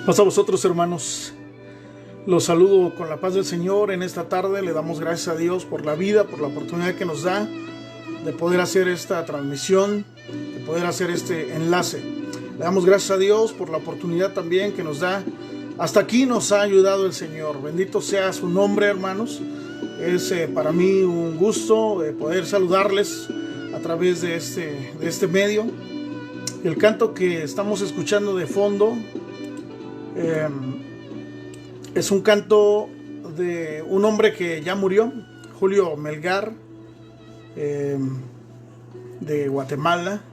Paz a vosotros, hermanos. Los saludo con la paz del Señor en esta tarde. Le damos gracias a Dios por la vida, por la oportunidad que nos da de poder hacer esta transmisión, de poder hacer este enlace. Le damos gracias a Dios por la oportunidad también que nos da. Hasta aquí nos ha ayudado el Señor. Bendito sea su nombre, hermanos. Es para mí un gusto poder saludarles a través de este medio. El canto que estamos escuchando de fondo es un canto de un hombre que ya murió, Julio Melgar, de Guatemala,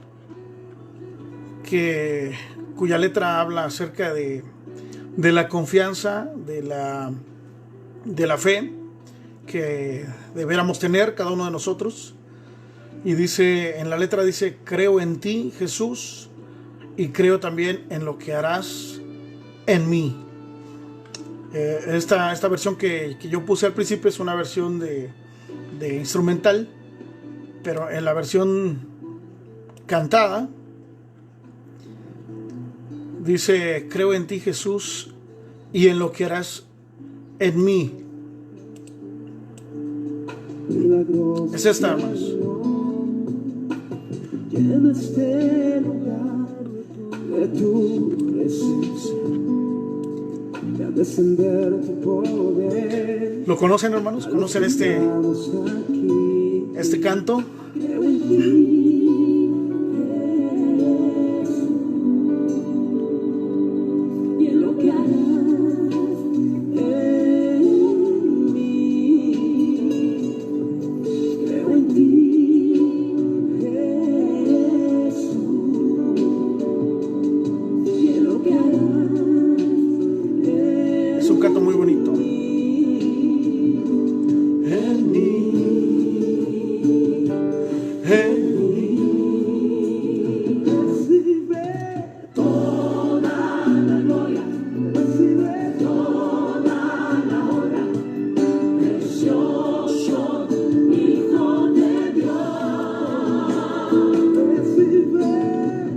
cuya letra habla acerca de la confianza, de la fe que deberíamos tener cada uno de nosotros. Y dice, en la letra dice: creo en ti, Jesús, y creo también en lo que harás en mí. Esta versión que yo puse al principio es una versión de instrumental, pero en la versión cantada dice: creo en ti, Jesús, y en lo que harás en mí. Es esta, hermanos. En este lugar de tu presencia, de descender tu poder. ¿Lo conocen, hermanos? ¿Conocen este canto? Creo en ti, y en lo que harás en mí. Creo en ti, Jesús, y en lo que harás. Es un canto muy bonito. En mí. Recibe toda la gloria, recibe toda la honra, precioso Hijo de Dios. Recibe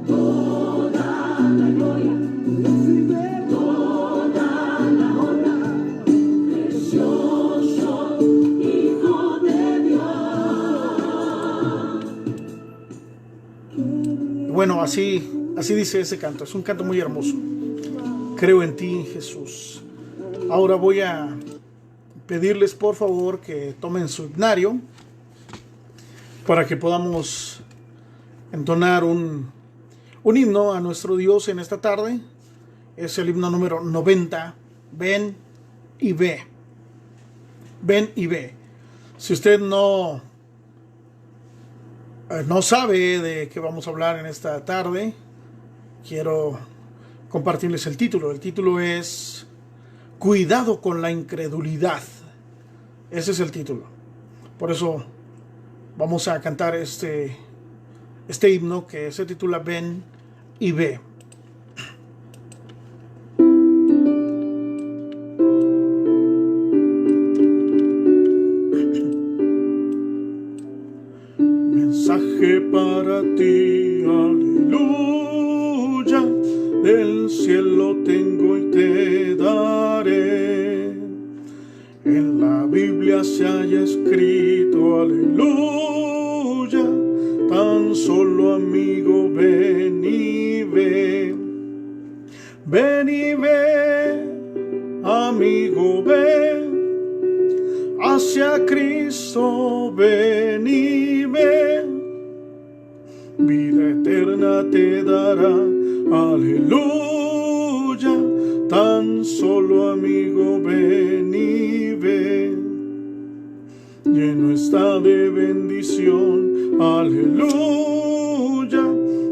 toda la gloria, recibe toda la honra, precioso Hijo de Dios. Bueno, así dice ese canto. Es un canto muy hermoso. Creo en ti, Jesús. Ahora voy a pedirles, por favor, que tomen su himnario para que podamos entonar un himno a nuestro Dios en esta tarde. Es el himno número 90. Ven y ve. Ven y ve. Si usted no sabe de qué vamos a hablar en esta tarde, quiero compartirles el título. El título es Cuidado con la incredulidad. Ese es el título. Por eso vamos a cantar este himno que se titula Ven y ve. Mensaje para ti, aleluya, del cielo tengo y te daré. En la Biblia se haya escrito, aleluya, tan solo amigo ven y ve. Ven y ve, amigo ve, hacia Cristo ven y ve. Vida eterna te dará, aleluya, tan solo amigo ven y ve. Lleno está de bendición, aleluya,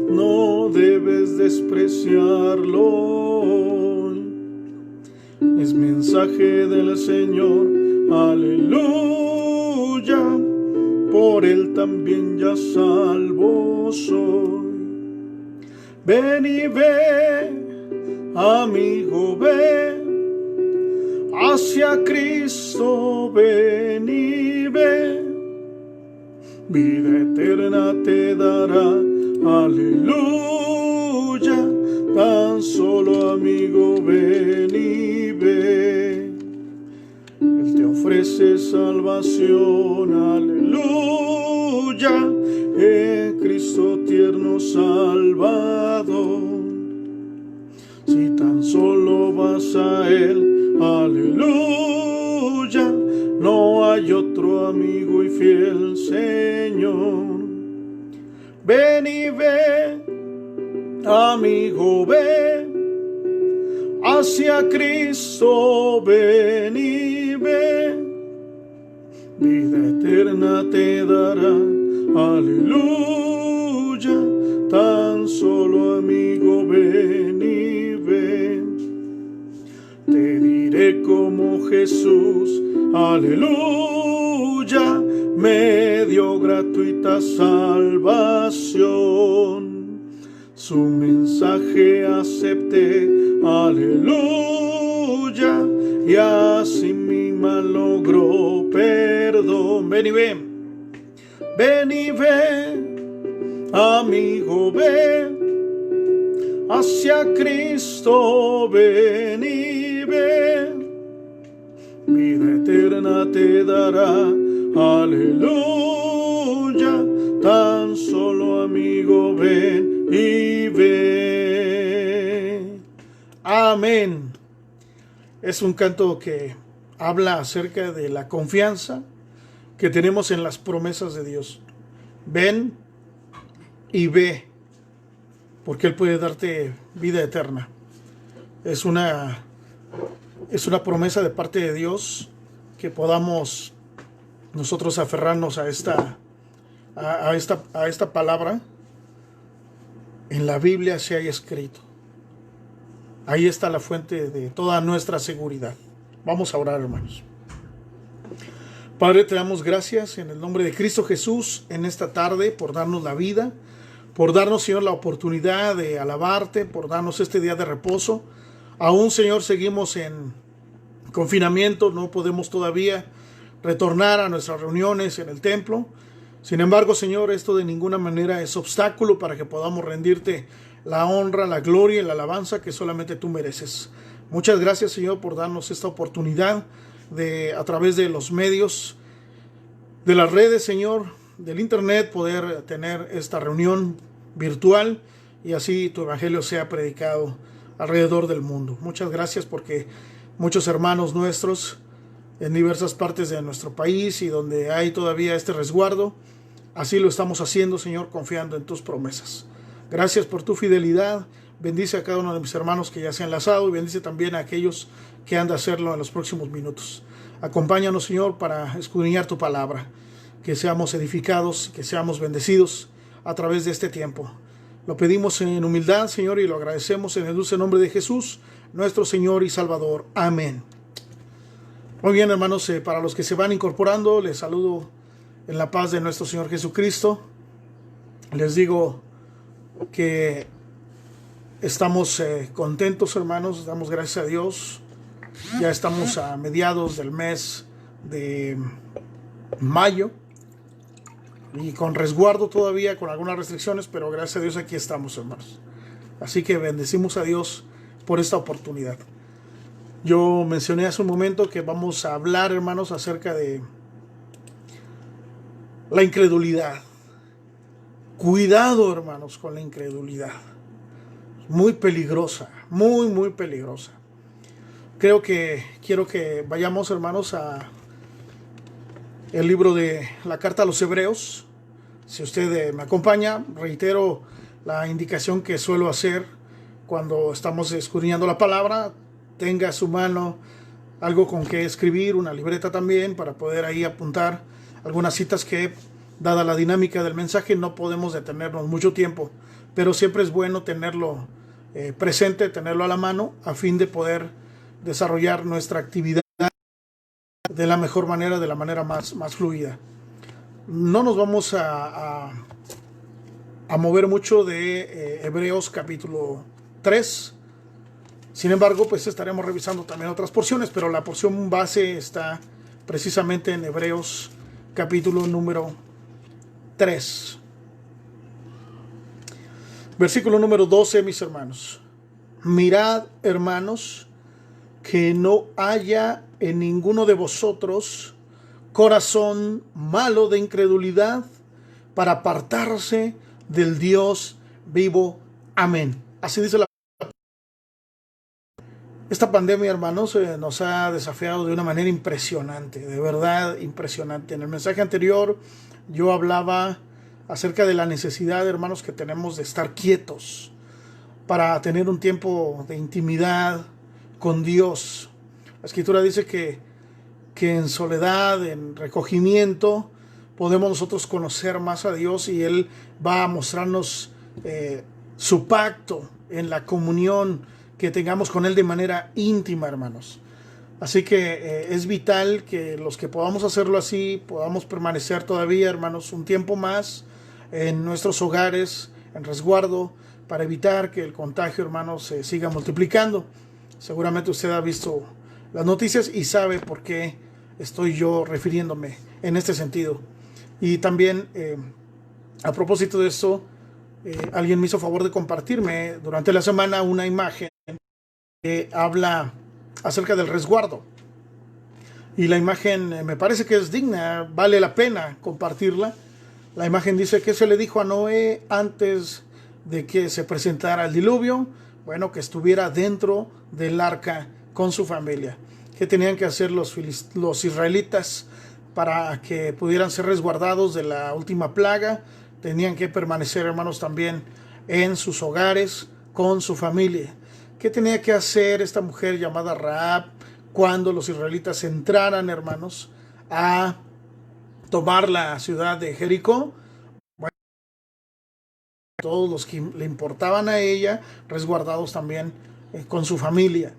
no debes despreciarlo. Es mensaje del Señor, aleluya, por él también ya salvo soy. Ven y ve, amigo ve, hacia Cristo ven y ve. Vida eterna te dará, aleluya, tan solo amigo ven y ve. Él te ofrece salvación, aleluya, en Cristo tierno Salvador. Si tan solo vas a Él, aleluya, no hay otro amigo y fiel Señor. Ven y ve, amigo ve, hacia Cristo ven y ve. Vida eterna te dará, aleluya, tan solo amigo ven y ve. Te diré como Jesús, aleluya, me dio gratuita salvación. Su mensaje acepté, aleluya, y así mi mal logró perdón. Ven y ve, ven y ve, amigo ve, hacia Cristo ven y ve. Vida eterna te dará, aleluya, tan solo amigo ven y ve. Amén. Es un canto que habla acerca de la confianza que tenemos en las promesas de Dios. Ven y ve, porque Él puede darte vida eterna. Es una promesa de parte de Dios que podamos nosotros aferrarnos a esta palabra. En la Biblia se haya escrito. Ahí está la fuente de toda nuestra seguridad. Vamos a orar, hermanos. Padre, te damos gracias en el nombre de Cristo Jesús en esta tarde por darnos la vida, por darnos, Señor, la oportunidad de alabarte, por darnos este día de reposo. Aún, Señor, seguimos en confinamiento, no podemos todavía retornar a nuestras reuniones en el templo. Sin embargo, Señor, esto de ninguna manera es obstáculo para que podamos rendirte la honra, la gloria y la alabanza que solamente tú mereces. Muchas gracias, Señor, por darnos esta oportunidad de, a través de los medios, de las redes, Señor, del internet, poder tener esta reunión virtual y así tu evangelio sea predicado alrededor del mundo. Muchas gracias porque muchos hermanos nuestros en diversas partes de nuestro país y donde hay todavía este resguardo, así lo estamos haciendo, Señor, confiando en tus promesas. Gracias por tu fidelidad, Bendice a cada uno de mis hermanos que ya se han enlazado y bendice también a aquellos que han de hacerlo en los próximos minutos. Acompáñanos, Señor, para escudriñar tu palabra, que seamos edificados, que seamos bendecidos a través de este tiempo. Lo pedimos en humildad, Señor, y lo agradecemos en el dulce nombre de Jesús, nuestro Señor y Salvador. Amén. Muy bien, hermanos, para los que se van incorporando, les saludo en la paz de nuestro Señor Jesucristo. Les digo que estamos contentos, hermanos, damos gracias a Dios. Ya estamos a mediados del mes de mayo y con resguardo todavía, con algunas restricciones, pero gracias a Dios aquí estamos, hermanos. Así que bendecimos a Dios por esta oportunidad. Yo mencioné hace un momento que vamos a hablar, hermanos, acerca de la incredulidad. Cuidado, hermanos, con la incredulidad. Muy peligrosa, muy peligrosa. Quiero que vayamos, hermanos, a el libro de la carta a los Hebreos. Si usted me acompaña, reitero la indicación que suelo hacer cuando estamos escudriñando la palabra. Tenga a su mano algo con que escribir, una libreta también, para poder ahí apuntar algunas citas que, dada la dinámica del mensaje, no podemos detenernos mucho tiempo, pero siempre es bueno tenerlo presente, tenerlo a la mano, a fin de poder desarrollar nuestra actividad de la mejor manera, de la manera más fluida. No nos vamos a mover mucho de Hebreos capítulo 3. Sin embargo, pues estaremos revisando también otras porciones, pero la porción base está precisamente en Hebreos capítulo número 3. Versículo número 12, mis hermanos. Mirad, hermanos, que no haya en ninguno de vosotros corazón malo de incredulidad para apartarse del Dios vivo. Amén. Así dice la. Esta pandemia, hermanos, nos ha desafiado de una manera impresionante, de verdad impresionante. En el mensaje anterior yo hablaba acerca de la necesidad, hermanos, que tenemos de estar quietos para tener un tiempo de intimidad con Dios. La Escritura dice que en soledad, en recogimiento, podemos nosotros conocer más a Dios y Él va a mostrarnos su pacto en la comunión que tengamos con Él de manera íntima, hermanos. Así que es vital que los que podamos hacerlo así, podamos permanecer todavía, hermanos, un tiempo más en nuestros hogares, en resguardo, para evitar que el contagio, hermanos, se siga multiplicando. Seguramente usted ha visto las noticias y sabe por qué estoy yo refiriéndome en este sentido. Y también, a propósito de esto, alguien me hizo favor de compartirme durante la semana una imagen que habla acerca del resguardo. Y la imagen me parece que es digna, vale la pena compartirla. La imagen dice: ¿qué se le dijo a Noé antes de que se presentara el diluvio? Bueno, que estuviera dentro del arca con su familia. ¿Qué tenían que hacer los israelitas para que pudieran ser resguardados de la última plaga? Tenían que permanecer, hermanos, también en sus hogares con su familia. ¿Qué tenía que hacer esta mujer llamada Rahab cuando los israelitas entraran, hermanos, a tomar la ciudad de Jericó? Bueno, todos los que le importaban a ella, resguardados también con su familia.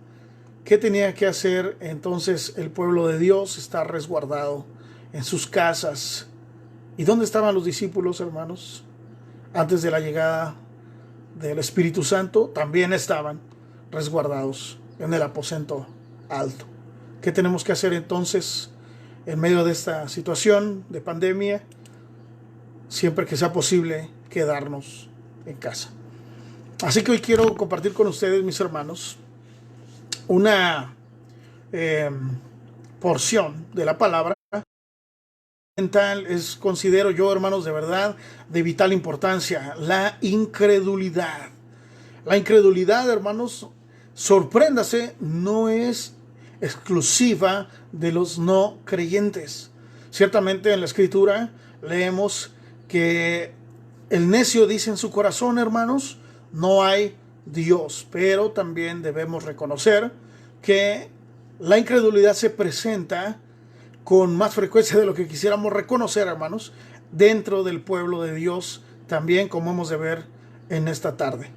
¿Qué tenía que hacer entonces el pueblo de Dios? Estar resguardado en sus casas. ¿Y dónde estaban los discípulos, hermanos? Antes de la llegada del Espíritu Santo, también estaban resguardados en el aposento alto. ¿Qué tenemos que hacer entonces en medio de esta situación de pandemia? Siempre que sea posible, quedarnos en casa. Así que hoy quiero compartir con ustedes, mis hermanos, una porción de la palabra. Es, considero yo, hermanos, de verdad, de vital importancia: la incredulidad. La incredulidad, hermanos, sorpréndase, no es exclusiva de los no creyentes. Ciertamente en la Escritura leemos que el necio dice en su corazón, hermanos, no hay Dios. Pero también debemos reconocer que la incredulidad se presenta con más frecuencia de lo que quisiéramos reconocer, hermanos, dentro del pueblo de Dios, también como hemos de ver en esta tarde.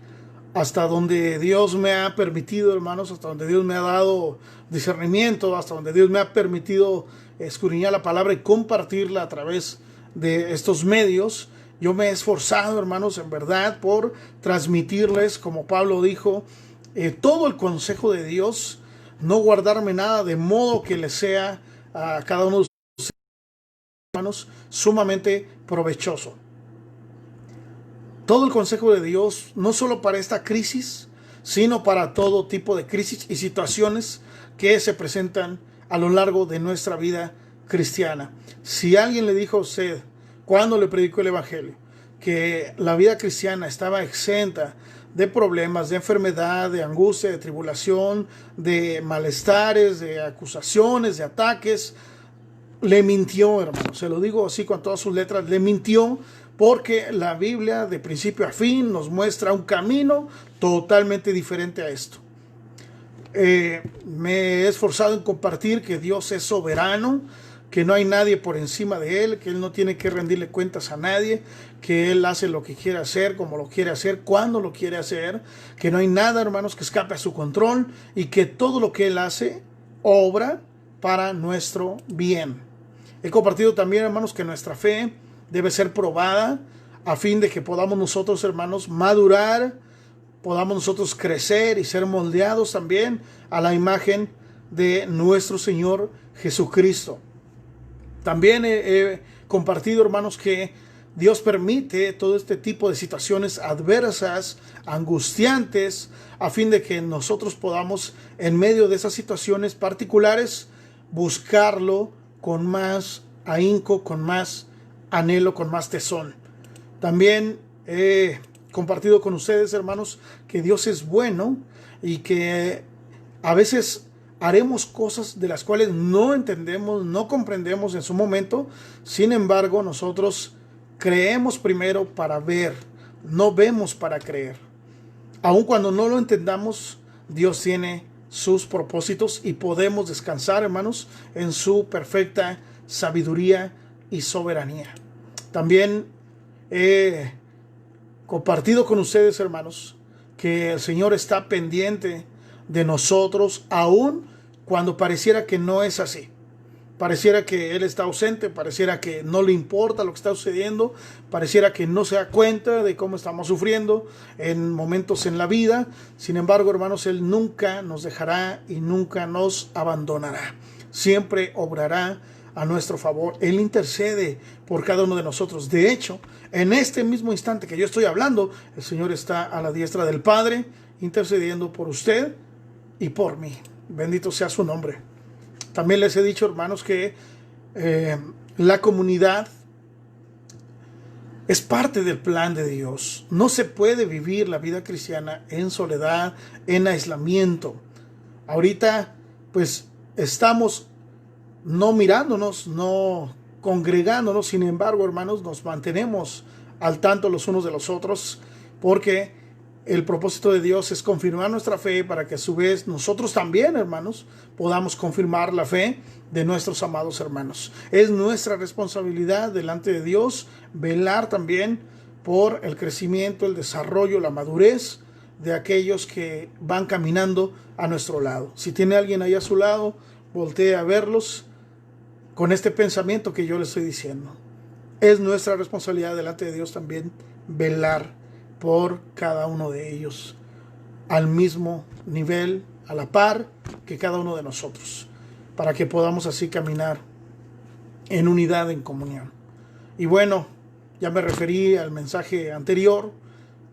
Hasta donde Dios me ha permitido, hermanos, hasta donde Dios me ha dado discernimiento, hasta donde Dios me ha permitido escudriñar la palabra y compartirla a través de estos medios, yo me he esforzado, hermanos, en verdad, por transmitirles, como Pablo dijo, todo el consejo de Dios, no guardarme nada, de modo que les sea a cada uno de ustedes, hermanos, sumamente provechoso. Todo el consejo de Dios, no solo para esta crisis, sino para todo tipo de crisis y situaciones que se presentan a lo largo de nuestra vida cristiana. Si alguien le dijo a usted, cuando le predicó el Evangelio, que la vida cristiana estaba exenta de problemas, de enfermedad, de angustia, de tribulación, de malestares, de acusaciones, de ataques, le mintió, hermano. Se lo digo así con todas sus letras, le mintió, porque la Biblia de principio a fin nos muestra un camino totalmente diferente a esto. Me he esforzado en compartir que Dios es soberano, que no hay nadie por encima de Él, que Él no tiene que rendirle cuentas a nadie, que Él hace lo que quiere hacer, como lo quiere hacer, cuando lo quiere hacer, que no hay nada, hermanos, que escape a su control y que todo lo que Él hace obra para nuestro bien. He compartido también, hermanos, que nuestra fe debe ser probada a fin de que podamos nosotros, hermanos, madurar, podamos nosotros crecer y ser moldeados también a la imagen de nuestro Señor Jesucristo. También he compartido, hermanos, que Dios permite todo este tipo de situaciones adversas, angustiantes, a fin de que nosotros podamos, en medio de esas situaciones particulares, buscarlo con más ahínco, con más anhelo, con más tesón. También he compartido con ustedes, hermanos, que Dios es bueno y que a veces haremos cosas de las cuales no entendemos, no comprendemos en su momento. Sin embargo, nosotros creemos primero para ver, no vemos para creer. Aun cuando no lo entendamos, Dios tiene sus propósitos y podemos descansar, hermanos, en su perfecta sabiduría y soberanía. También he compartido con ustedes, hermanos, que el Señor está pendiente de nosotros, aun cuando pareciera que no es así. Pareciera que Él está ausente, pareciera que no le importa lo que está sucediendo, pareciera que no se da cuenta de cómo estamos sufriendo en momentos en la vida. Sin embargo, hermanos, Él nunca nos dejará y nunca nos abandonará. Siempre obrará a nuestro favor. Él intercede por cada uno de nosotros. De hecho, en este mismo instante que yo estoy hablando, el Señor está a la diestra del Padre, intercediendo por usted y por mí. Bendito sea su nombre. También les he dicho, hermanos, que la comunidad es parte del plan de Dios. No se puede vivir la vida cristiana en soledad, en aislamiento. Ahorita, pues, estamos no mirándonos, no congregándonos. Sin embargo, hermanos, nos mantenemos al tanto los unos de los otros, porque el propósito de Dios es confirmar nuestra fe para que a su vez nosotros también, hermanos, podamos confirmar la fe de nuestros amados hermanos. Es nuestra responsabilidad delante de Dios velar también por el crecimiento, el desarrollo, la madurez de aquellos que van caminando a nuestro lado. Si tiene alguien ahí a su lado, voltee a verlos con este pensamiento que yo les estoy diciendo. Es nuestra responsabilidad delante de Dios también velar por cada uno de ellos al mismo nivel, a la par que cada uno de nosotros, para que podamos así caminar en unidad, en comunión. Y bueno, ya me referí al mensaje anterior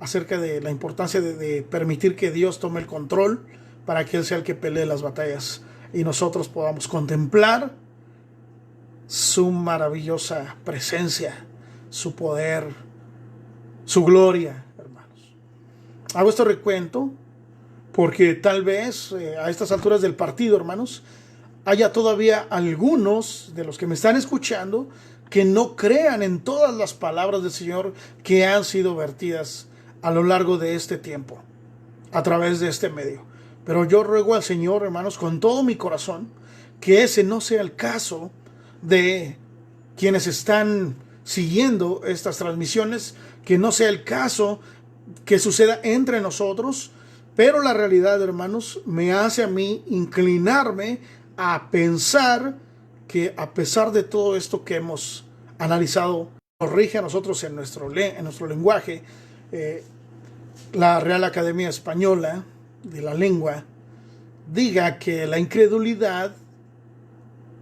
acerca de la importancia de permitir que Dios tome el control para que Él sea el que pelee las batallas y nosotros podamos contemplar su maravillosa presencia, su poder, su gloria. Hago este recuento porque tal vez a estas alturas del partido, hermanos, haya todavía algunos de los que me están escuchando que no crean en todas las palabras del Señor que han sido vertidas a lo largo de este tiempo. a través de este medio. Pero yo ruego al Señor, hermanos, con todo mi corazón, que ese no sea el caso de quienes están siguiendo estas transmisiones, que no sea el caso que suceda entre nosotros, pero la realidad, hermanos, me hace a mí inclinarme a pensar que a pesar de todo esto que hemos analizado, nos rige a nosotros en nuestro lenguaje, la Real Academia Española de la Lengua diga que la incredulidad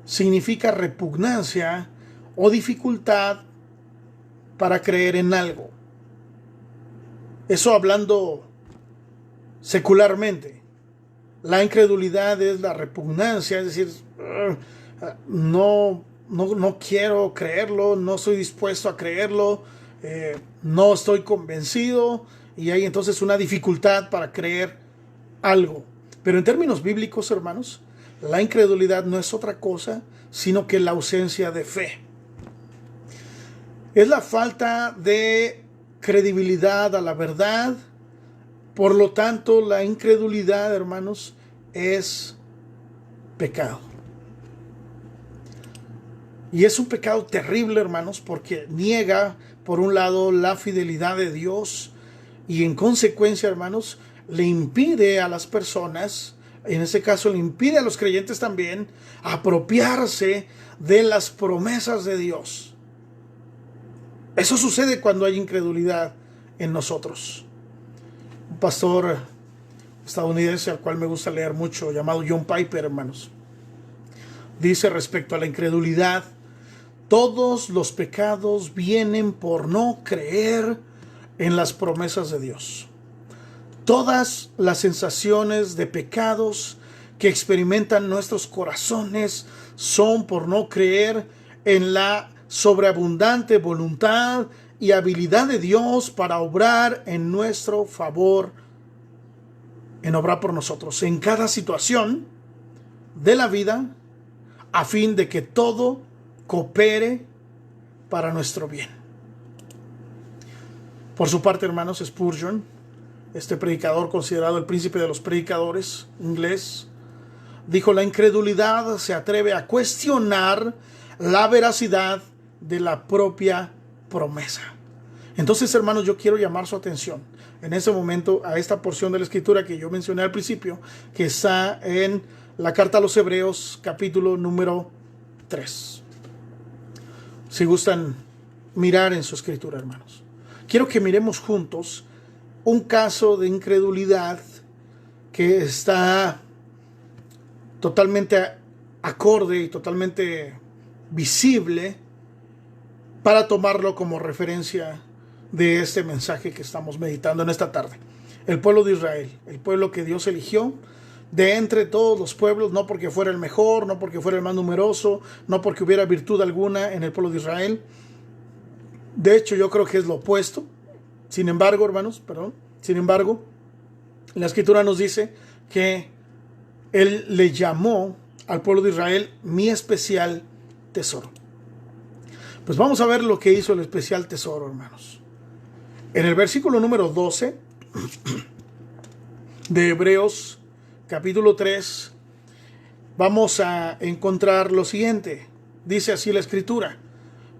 significa repugnancia o dificultad para creer en algo. Eso hablando secularmente. La incredulidad es la repugnancia, es decir, no quiero creerlo, no estoy dispuesto a creerlo, no estoy convencido, y hay entonces una dificultad para creer algo. Pero en términos bíblicos, hermanos, la incredulidad no es otra cosa sino que la ausencia de fe. Es la falta de credibilidad a la verdad. Por lo tanto, la incredulidad, hermanos, es pecado. Y es un pecado terrible, hermanos, porque niega, por un lado, la fidelidad de Dios y en consecuencia, hermanos, le impide a las personas, en este caso le impide a los creyentes también, apropiarse de las promesas de Dios. Eso sucede cuando hay incredulidad en nosotros. Un pastor estadounidense al cual me gusta leer mucho, llamado John Piper, hermanos, dice respecto a la incredulidad: todos los pecados vienen por no creer en las promesas de Dios. Todas las sensaciones de pecados que experimentan nuestros corazones son por no creer en la sobreabundante voluntad y habilidad de Dios para obrar en nuestro favor, en obrar por nosotros en cada situación de la vida, a fin de que todo coopere para nuestro bien. Por su parte, hermanos, Spurgeon, este predicador considerado el príncipe de los predicadores inglés, dijo: la incredulidad se atreve a cuestionar la veracidad de la propia promesa. Entonces, hermanos, yo quiero llamar su atención en ese momento a esta porción de la escritura que yo mencioné al principio, que está en la carta a los Hebreos, capítulo número 3. Si gustan mirar en su escritura, hermanos, quiero que miremos juntos un caso de incredulidad que está totalmente acorde y totalmente visible para tomarlo como referencia de este mensaje que estamos meditando en esta tarde. El pueblo de Israel, el pueblo que Dios eligió de entre todos los pueblos, no porque fuera el mejor, no porque fuera el más numeroso, no porque hubiera virtud alguna en el pueblo de Israel. De hecho, yo creo que es lo opuesto. Sin embargo, la escritura nos dice que Él le llamó al pueblo de Israel mi especial tesoro. Pues vamos a ver lo que hizo el especial tesoro, hermanos. En el versículo número 12 de Hebreos, capítulo 3, vamos a encontrar lo siguiente. Dice así la escritura: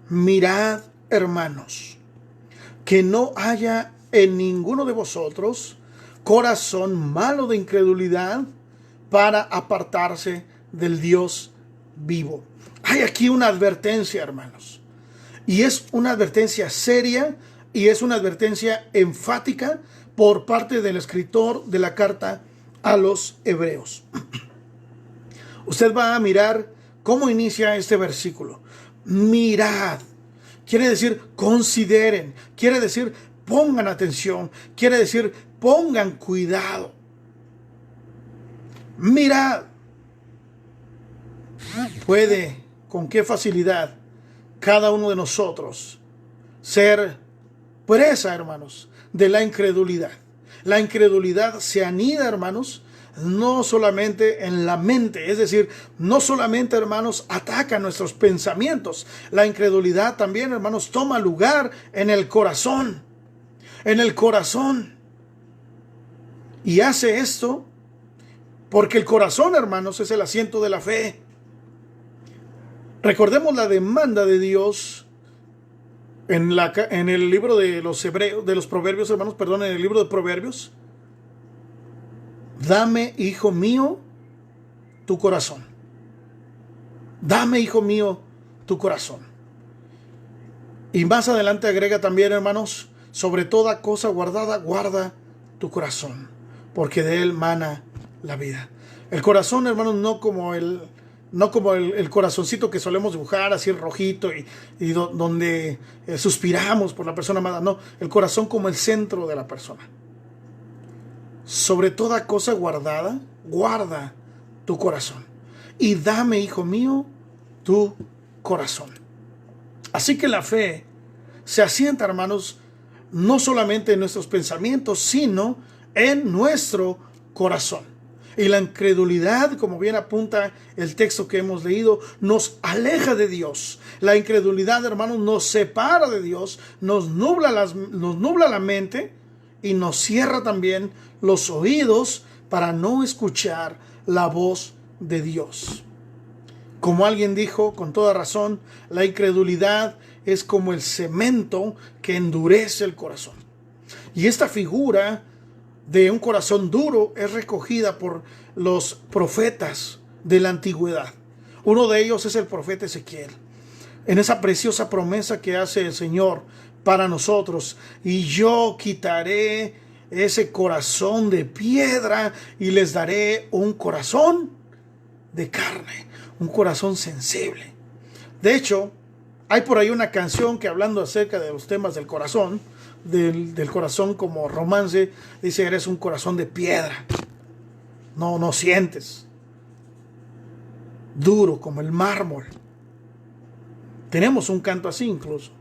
mirad, hermanos, que no haya en ninguno de vosotros corazón malo de incredulidad para apartarse del Dios vivo. Hay aquí una advertencia, hermanos, y es una advertencia seria y es una advertencia enfática por parte del escritor de la carta a los Hebreos. Usted va a mirar cómo inicia este versículo. Mirad. Quiere decir consideren, quiere decir pongan atención, quiere decir pongan cuidado. Mirad. Puede, con qué facilidad, cada uno de nosotros ser presa, hermanos, de la incredulidad. La incredulidad se anida, hermanos, no solamente en la mente, es decir, no solamente, hermanos, ataca nuestros pensamientos. La incredulidad también, hermanos, toma lugar en el corazón. En el corazón. Y hace esto porque el corazón, hermanos, es el asiento de la fe. Recordemos la demanda de Dios en el libro de los Proverbios, hermanos, perdón, en el libro de Proverbios. Dame, hijo mío, tu corazón. Dame, hijo mío, tu corazón. Y más adelante agrega también, hermanos, sobre toda cosa guardada, guarda tu corazón, porque de él mana la vida. El corazón, hermanos, no como el corazoncito que solemos dibujar así rojito y donde suspiramos por la persona amada. No, el corazón como el centro de la persona. Sobre toda cosa guardada, guarda tu corazón. Y dame, hijo mío, tu corazón. Así que la fe se asienta, hermanos, no solamente en nuestros pensamientos, sino en nuestro corazón. Y la incredulidad, como bien apunta el texto que hemos leído, nos aleja de Dios. La incredulidad, hermanos, nos separa de Dios, nos nubla la mente y nos cierra también los oídos para no escuchar la voz de Dios. Como alguien dijo con toda razón, la incredulidad es como el cemento que endurece el corazón. Y esta figura de un corazón duro es recogida por los profetas de la antigüedad. Uno de ellos es el profeta Ezequiel. En esa preciosa promesa que hace el Señor para nosotros: y yo quitaré ese corazón de piedra y les daré un corazón de carne, un corazón sensible. De hecho, hay por ahí una canción que, hablando acerca de los temas del corazón, del corazón como romance, dice: eres un corazón de piedra, no sientes, duro como el mármol. Tenemos un canto así incluso: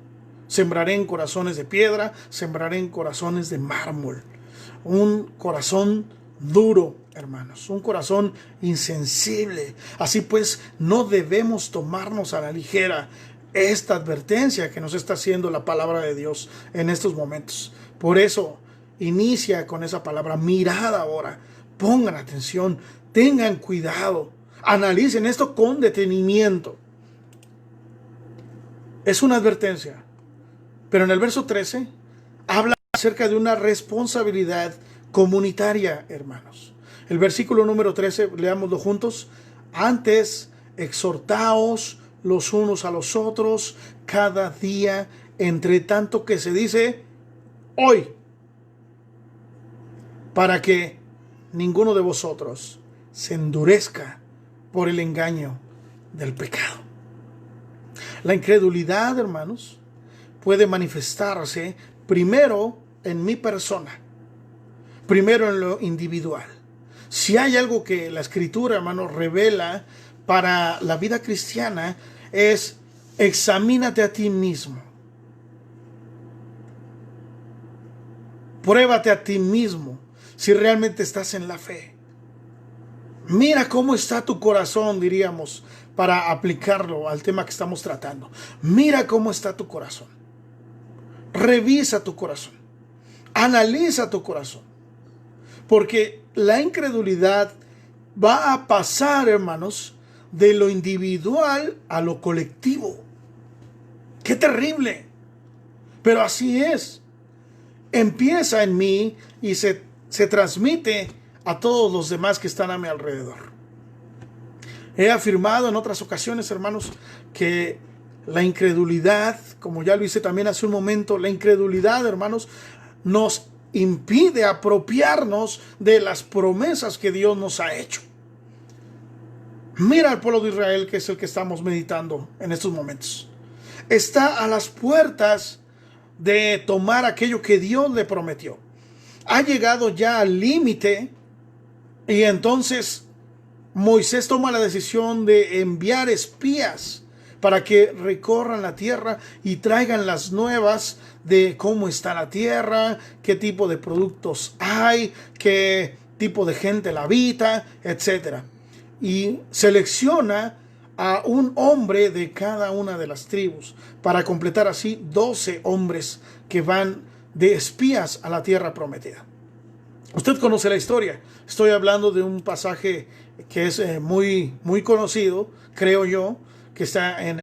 sembraré en corazones de piedra, sembraré en corazones de mármol. Un corazón duro, hermanos, un corazón insensible. Así pues, no debemos tomarnos a la ligera esta advertencia que nos está haciendo la palabra de Dios en estos momentos. Por eso, inicia con esa palabra: mirad ahora, pongan atención, tengan cuidado, analicen esto con detenimiento. Es una advertencia, pero en el verso 13 habla acerca de una responsabilidad comunitaria, hermanos. El versículo número 13, leámoslo juntos: antes exhortaos los unos a los otros cada día, entre tanto que se dice hoy, para que ninguno de vosotros se endurezca por el engaño del pecado. La incredulidad, hermanos, puede manifestarse primero en mi persona, primero en lo individual. Si hay algo que la Escritura, hermanos, revela para la vida cristiana, es: examínate a ti mismo. Pruébate a ti mismo si realmente estás en la fe. Mira cómo está tu corazón, diríamos, para aplicarlo al tema que estamos tratando. Mira cómo está tu corazón. Revisa tu corazón. Analiza tu corazón. Porque la incredulidad va a pasar, hermanos, de lo individual a lo colectivo. ¡Qué terrible! Pero así es. Empieza en mí y se transmite a todos los demás que están a mi alrededor. He afirmado en otras ocasiones, hermanos, que la incredulidad, como ya lo hice también hace un momento, la incredulidad, hermanos, nos impide apropiarnos de las promesas que Dios nos ha hecho. Mira al pueblo de Israel, que es el que estamos meditando en estos momentos. Está a las puertas de tomar aquello que Dios le prometió. Ha llegado ya al límite y entonces Moisés toma la decisión de enviar espías para que recorran la tierra y traigan las nuevas de cómo está la tierra, qué tipo de productos hay, qué tipo de gente la habita, etc. Y selecciona a un hombre de cada una de las tribus para completar así 12 hombres que van de espías a la tierra prometida. Usted conoce la historia. Estoy hablando de un pasaje que es muy conocido, creo yo, que está en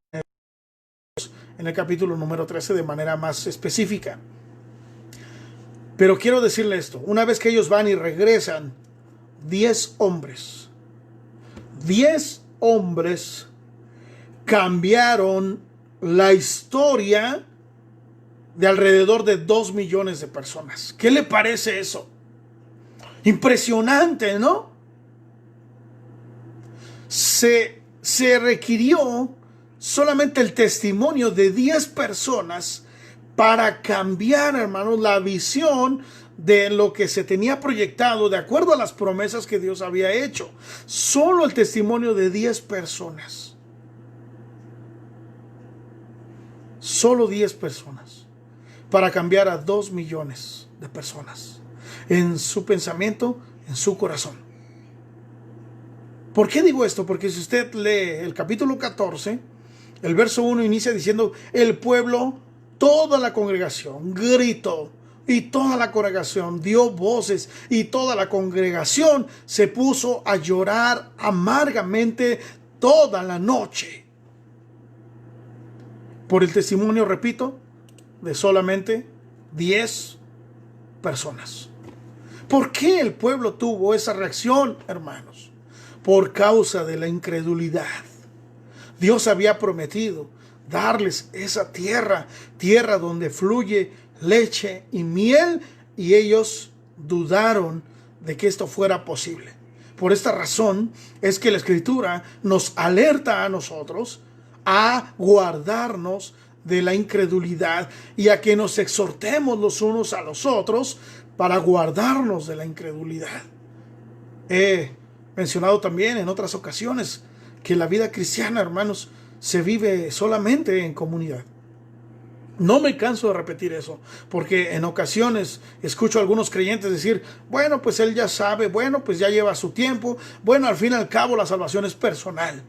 el capítulo número 13 de manera más específica. Pero quiero decirle esto, una vez que ellos van y regresan, 10 hombres cambiaron la historia de alrededor de 2 millones de personas. ¿Qué le parece eso? Impresionante, ¿no? Se requirió solamente el testimonio de 10 personas para cambiar, hermanos, la visión de lo que se tenía proyectado de acuerdo a las promesas que Dios había hecho. Solo el testimonio de 10 personas. Solo 10 personas para cambiar a 2 millones de personas en su pensamiento, en su corazón. ¿Por qué digo esto? Porque si usted lee el capítulo 14, el verso 1 inicia diciendo: el pueblo, toda la congregación gritó, y toda la congregación dio voces, y toda la congregación se puso a llorar amargamente toda la noche. Por el testimonio, repito, de solamente 10 personas. ¿Por qué el pueblo tuvo esa reacción, hermanos? Por causa de la incredulidad. Dios había prometido darles esa tierra donde fluye leche y miel, y ellos dudaron de que esto fuera posible. Por esta razón es que la Escritura nos alerta a nosotros a guardarnos de la incredulidad y a que nos exhortemos los unos a los otros para guardarnos de la incredulidad. He mencionado también en otras ocasiones que la vida cristiana, hermanos, se vive solamente en comunidad. No me canso de repetir eso, porque en ocasiones escucho a algunos creyentes decir: bueno, pues él ya sabe, bueno, pues ya lleva su tiempo, bueno, al fin y al cabo la salvación es personal.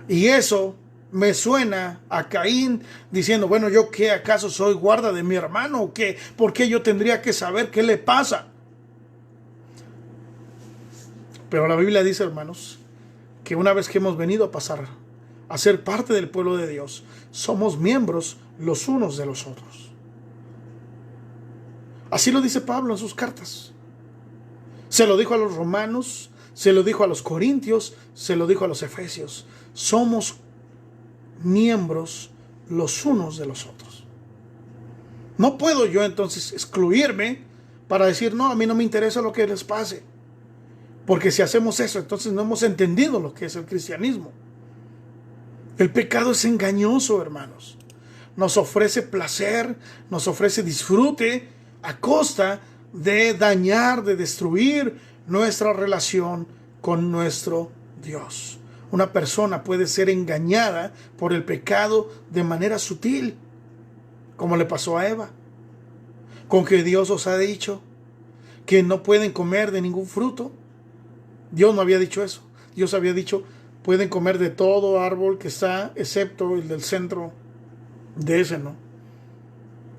Y eso me suena a Caín diciendo: bueno, ¿yo qué, acaso soy guarda de mi hermano o qué? ¿Por qué yo tendría que saber qué le pasa? Pero la Biblia dice, hermanos, que una vez que hemos venido a pasar a ser parte del pueblo de Dios, somos miembros los unos de los otros. Así lo dice Pablo en sus cartas. Se lo dijo a los romanos, se lo dijo a los corintios, se lo dijo a los efesios. Somos miembros los unos de los otros. No puedo yo entonces excluirme para decir: no, a mí no me interesa lo que les pase. Porque si hacemos eso, entonces no hemos entendido lo que es el cristianismo. El pecado es engañoso, hermanos. Nos ofrece placer, nos ofrece disfrute a costa de dañar, de destruir nuestra relación con nuestro Dios. Una persona puede ser engañada por el pecado de manera sutil, como le pasó a Eva, con que Dios os ha dicho que no pueden comer de ningún fruto. Dios no había dicho eso. Dios había dicho: pueden comer de todo árbol que está, excepto el del centro de ese, ¿no?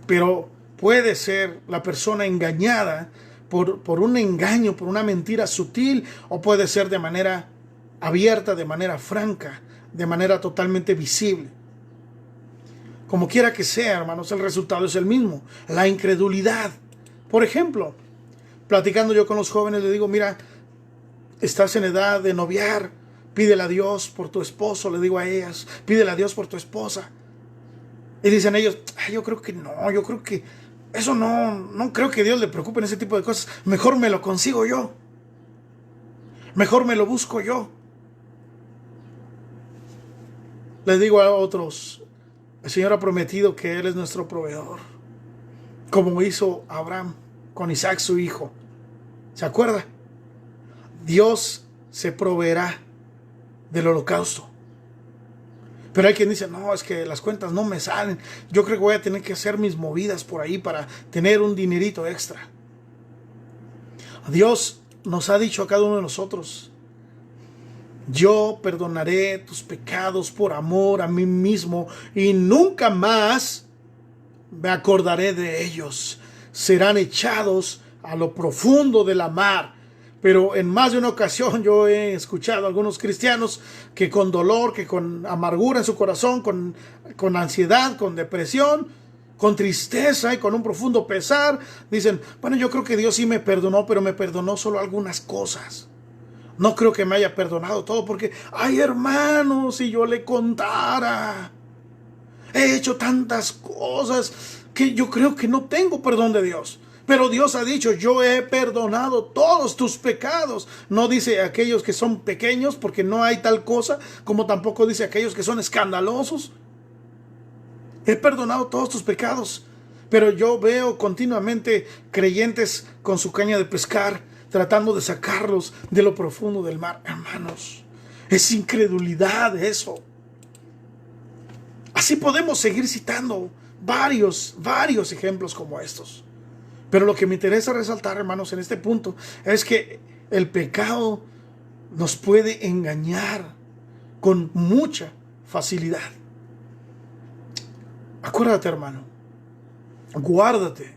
Pero puede ser la persona engañada por un engaño, por una mentira sutil, o puede ser de manera abierta, de manera franca, de manera totalmente visible. Como quiera que sea, hermanos, el resultado es el mismo: la incredulidad. Por ejemplo, platicando yo con los jóvenes, les digo: mira, estás en edad de noviar, pídele a Dios por tu esposo. Le digo a ellas: pídele a Dios por tu esposa. Y dicen ellos: yo creo que no, yo creo que eso no creo que Dios le preocupe en ese tipo de cosas. Mejor me lo consigo yo. Mejor me lo busco yo. Les digo a otros: el Señor ha prometido que Él es nuestro proveedor, como hizo Abraham con Isaac su hijo. ¿Se acuerda? Dios se proveerá del holocausto. Pero hay quien dice: no, es que las cuentas no me salen, yo creo que voy a tener que hacer mis movidas por ahí para tener un dinerito extra. Dios nos ha dicho a cada uno de nosotros: yo perdonaré tus pecados por amor a mí mismo, y nunca más me acordaré de ellos. Serán echados a lo profundo de la mar. Pero en más de una ocasión yo he escuchado a algunos cristianos que con dolor, que con amargura en su corazón, con ansiedad, con depresión, con tristeza y con un profundo pesar, dicen, bueno, yo creo que Dios sí me perdonó, pero me perdonó solo algunas cosas. No creo que me haya perdonado todo porque, ay hermano, si yo le contara, he hecho tantas cosas que yo creo que no tengo perdón de Dios. Pero Dios ha dicho, yo he perdonado todos tus pecados. No dice aquellos que son pequeños, porque no hay tal cosa, como tampoco dice aquellos que son escandalosos. He perdonado todos tus pecados. Pero yo veo continuamente creyentes con su caña de pescar, tratando de sacarlos de lo profundo del mar. Hermanos, es incredulidad eso. Así podemos seguir citando varios ejemplos como estos. Pero lo que me interesa resaltar, hermanos, en este punto, es que el pecado nos puede engañar con mucha facilidad. Acuérdate, hermano, guárdate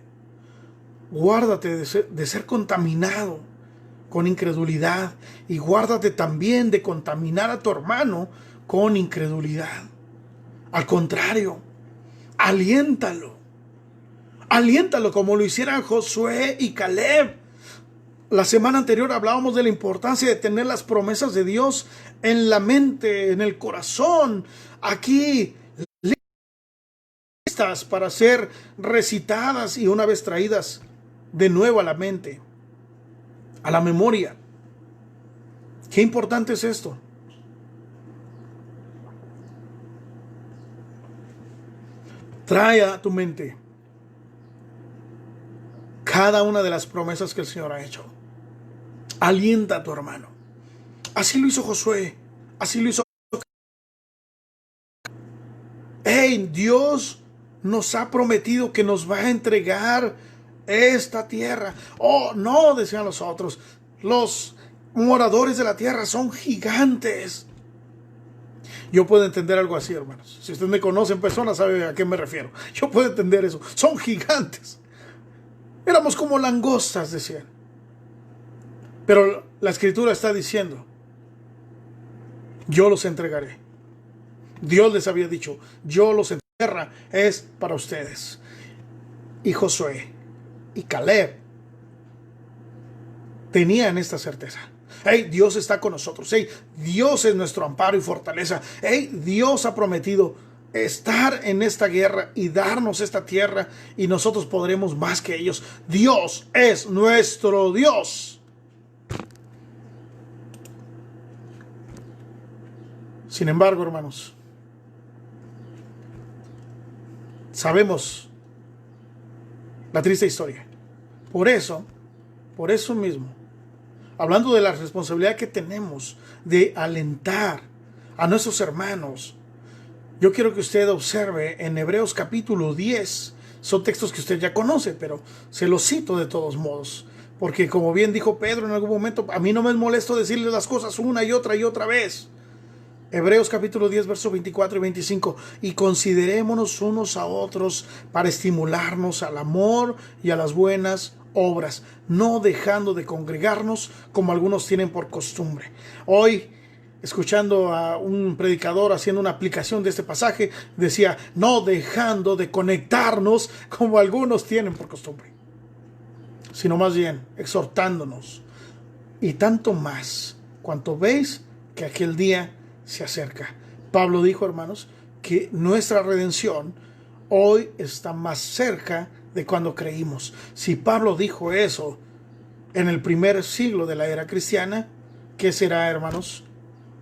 de ser contaminado con incredulidad, y guárdate también de contaminar a tu hermano con incredulidad. Al contrario, aliéntalo como lo hicieran Josué y Caleb. La semana anterior hablábamos de la importancia de tener las promesas de Dios en la mente, en el corazón, aquí listas para ser recitadas y una vez traídas de nuevo a la mente, a la memoria. Qué importante es esto. Trae a tu mente cada una de las promesas que el Señor ha hecho. Alienta a tu hermano. Así lo hizo Josué. Así lo hizo. Hey, Dios nos ha prometido que nos va a entregar esta tierra. Oh, no, decían los otros. Los moradores de la tierra son gigantes. Yo puedo entender algo así, hermanos. Si usted me conoce en persona, sabe a qué me refiero. Yo puedo entender eso. Son gigantes. Éramos como langostas, decían. Pero la Escritura está diciendo, yo los entregaré. Dios les había dicho, yo los entregaré. La tierra es para ustedes. Y Josué y Caleb tenían esta certeza. Hey, Dios está con nosotros. Hey, Dios es nuestro amparo y fortaleza. Hey, Dios ha prometido estar en esta guerra y darnos esta tierra, y nosotros podremos más que ellos. Dios es nuestro Dios. Sin embargo, hermanos, sabemos la triste historia. Por eso mismo, hablando de la responsabilidad que tenemos de alentar a nuestros hermanos, yo quiero que usted observe en Hebreos capítulo 10. Son textos que usted ya conoce, pero se los cito de todos modos. Porque como bien dijo Pedro en algún momento, a mí no me es molesto decirle las cosas una y otra vez. Hebreos capítulo 10, versos 24 y 25. Y considerémonos unos a otros para estimularnos al amor y a las buenas obras, no dejando de congregarnos como algunos tienen por costumbre. Hoy, escuchando a un predicador haciendo una aplicación de este pasaje, decía, no dejando de conectarnos como algunos tienen por costumbre, sino más bien exhortándonos, y tanto más cuanto veis que aquel día se acerca. Pablo dijo, hermanos, que nuestra redención hoy está más cerca de cuando creímos. Si Pablo dijo eso en el primer siglo de la era cristiana, ¿qué será, hermanos,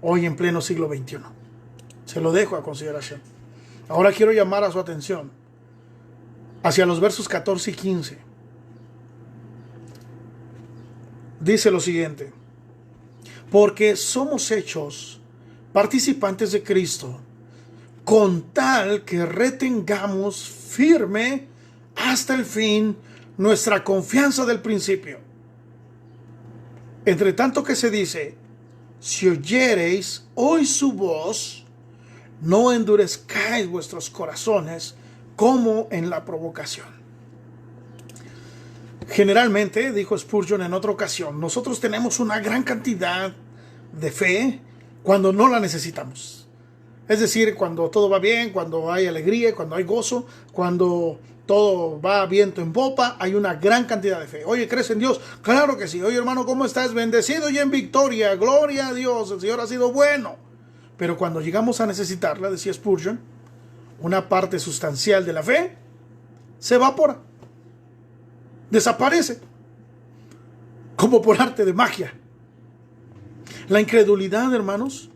hoy en pleno siglo XXI? Se lo dejo a consideración. Ahora quiero llamar a su atención hacia los versos 14 y 15. Dice lo siguiente: porque somos hechos participantes de Cristo, con tal que retengamos firme hasta el fin nuestra confianza del principio. Entre tanto que se dice, si oyereis hoy su voz, no endurezcáis vuestros corazones como en la provocación. Generalmente, dijo Spurgeon en otra ocasión, nosotros tenemos una gran cantidad de fe cuando no la necesitamos. Es decir, cuando todo va bien, cuando hay alegría, cuando hay gozo, cuando todo va viento en popa, hay una gran cantidad de fe. Oye, ¿crees en Dios? Claro que sí. Oye, hermano, ¿cómo estás? Bendecido y en victoria. Gloria a Dios. El Señor ha sido bueno. Pero cuando llegamos a necesitarla, decía Spurgeon, una parte sustancial de la fe se evapora. Desaparece. Como por arte de magia. La incredulidad, hermanos,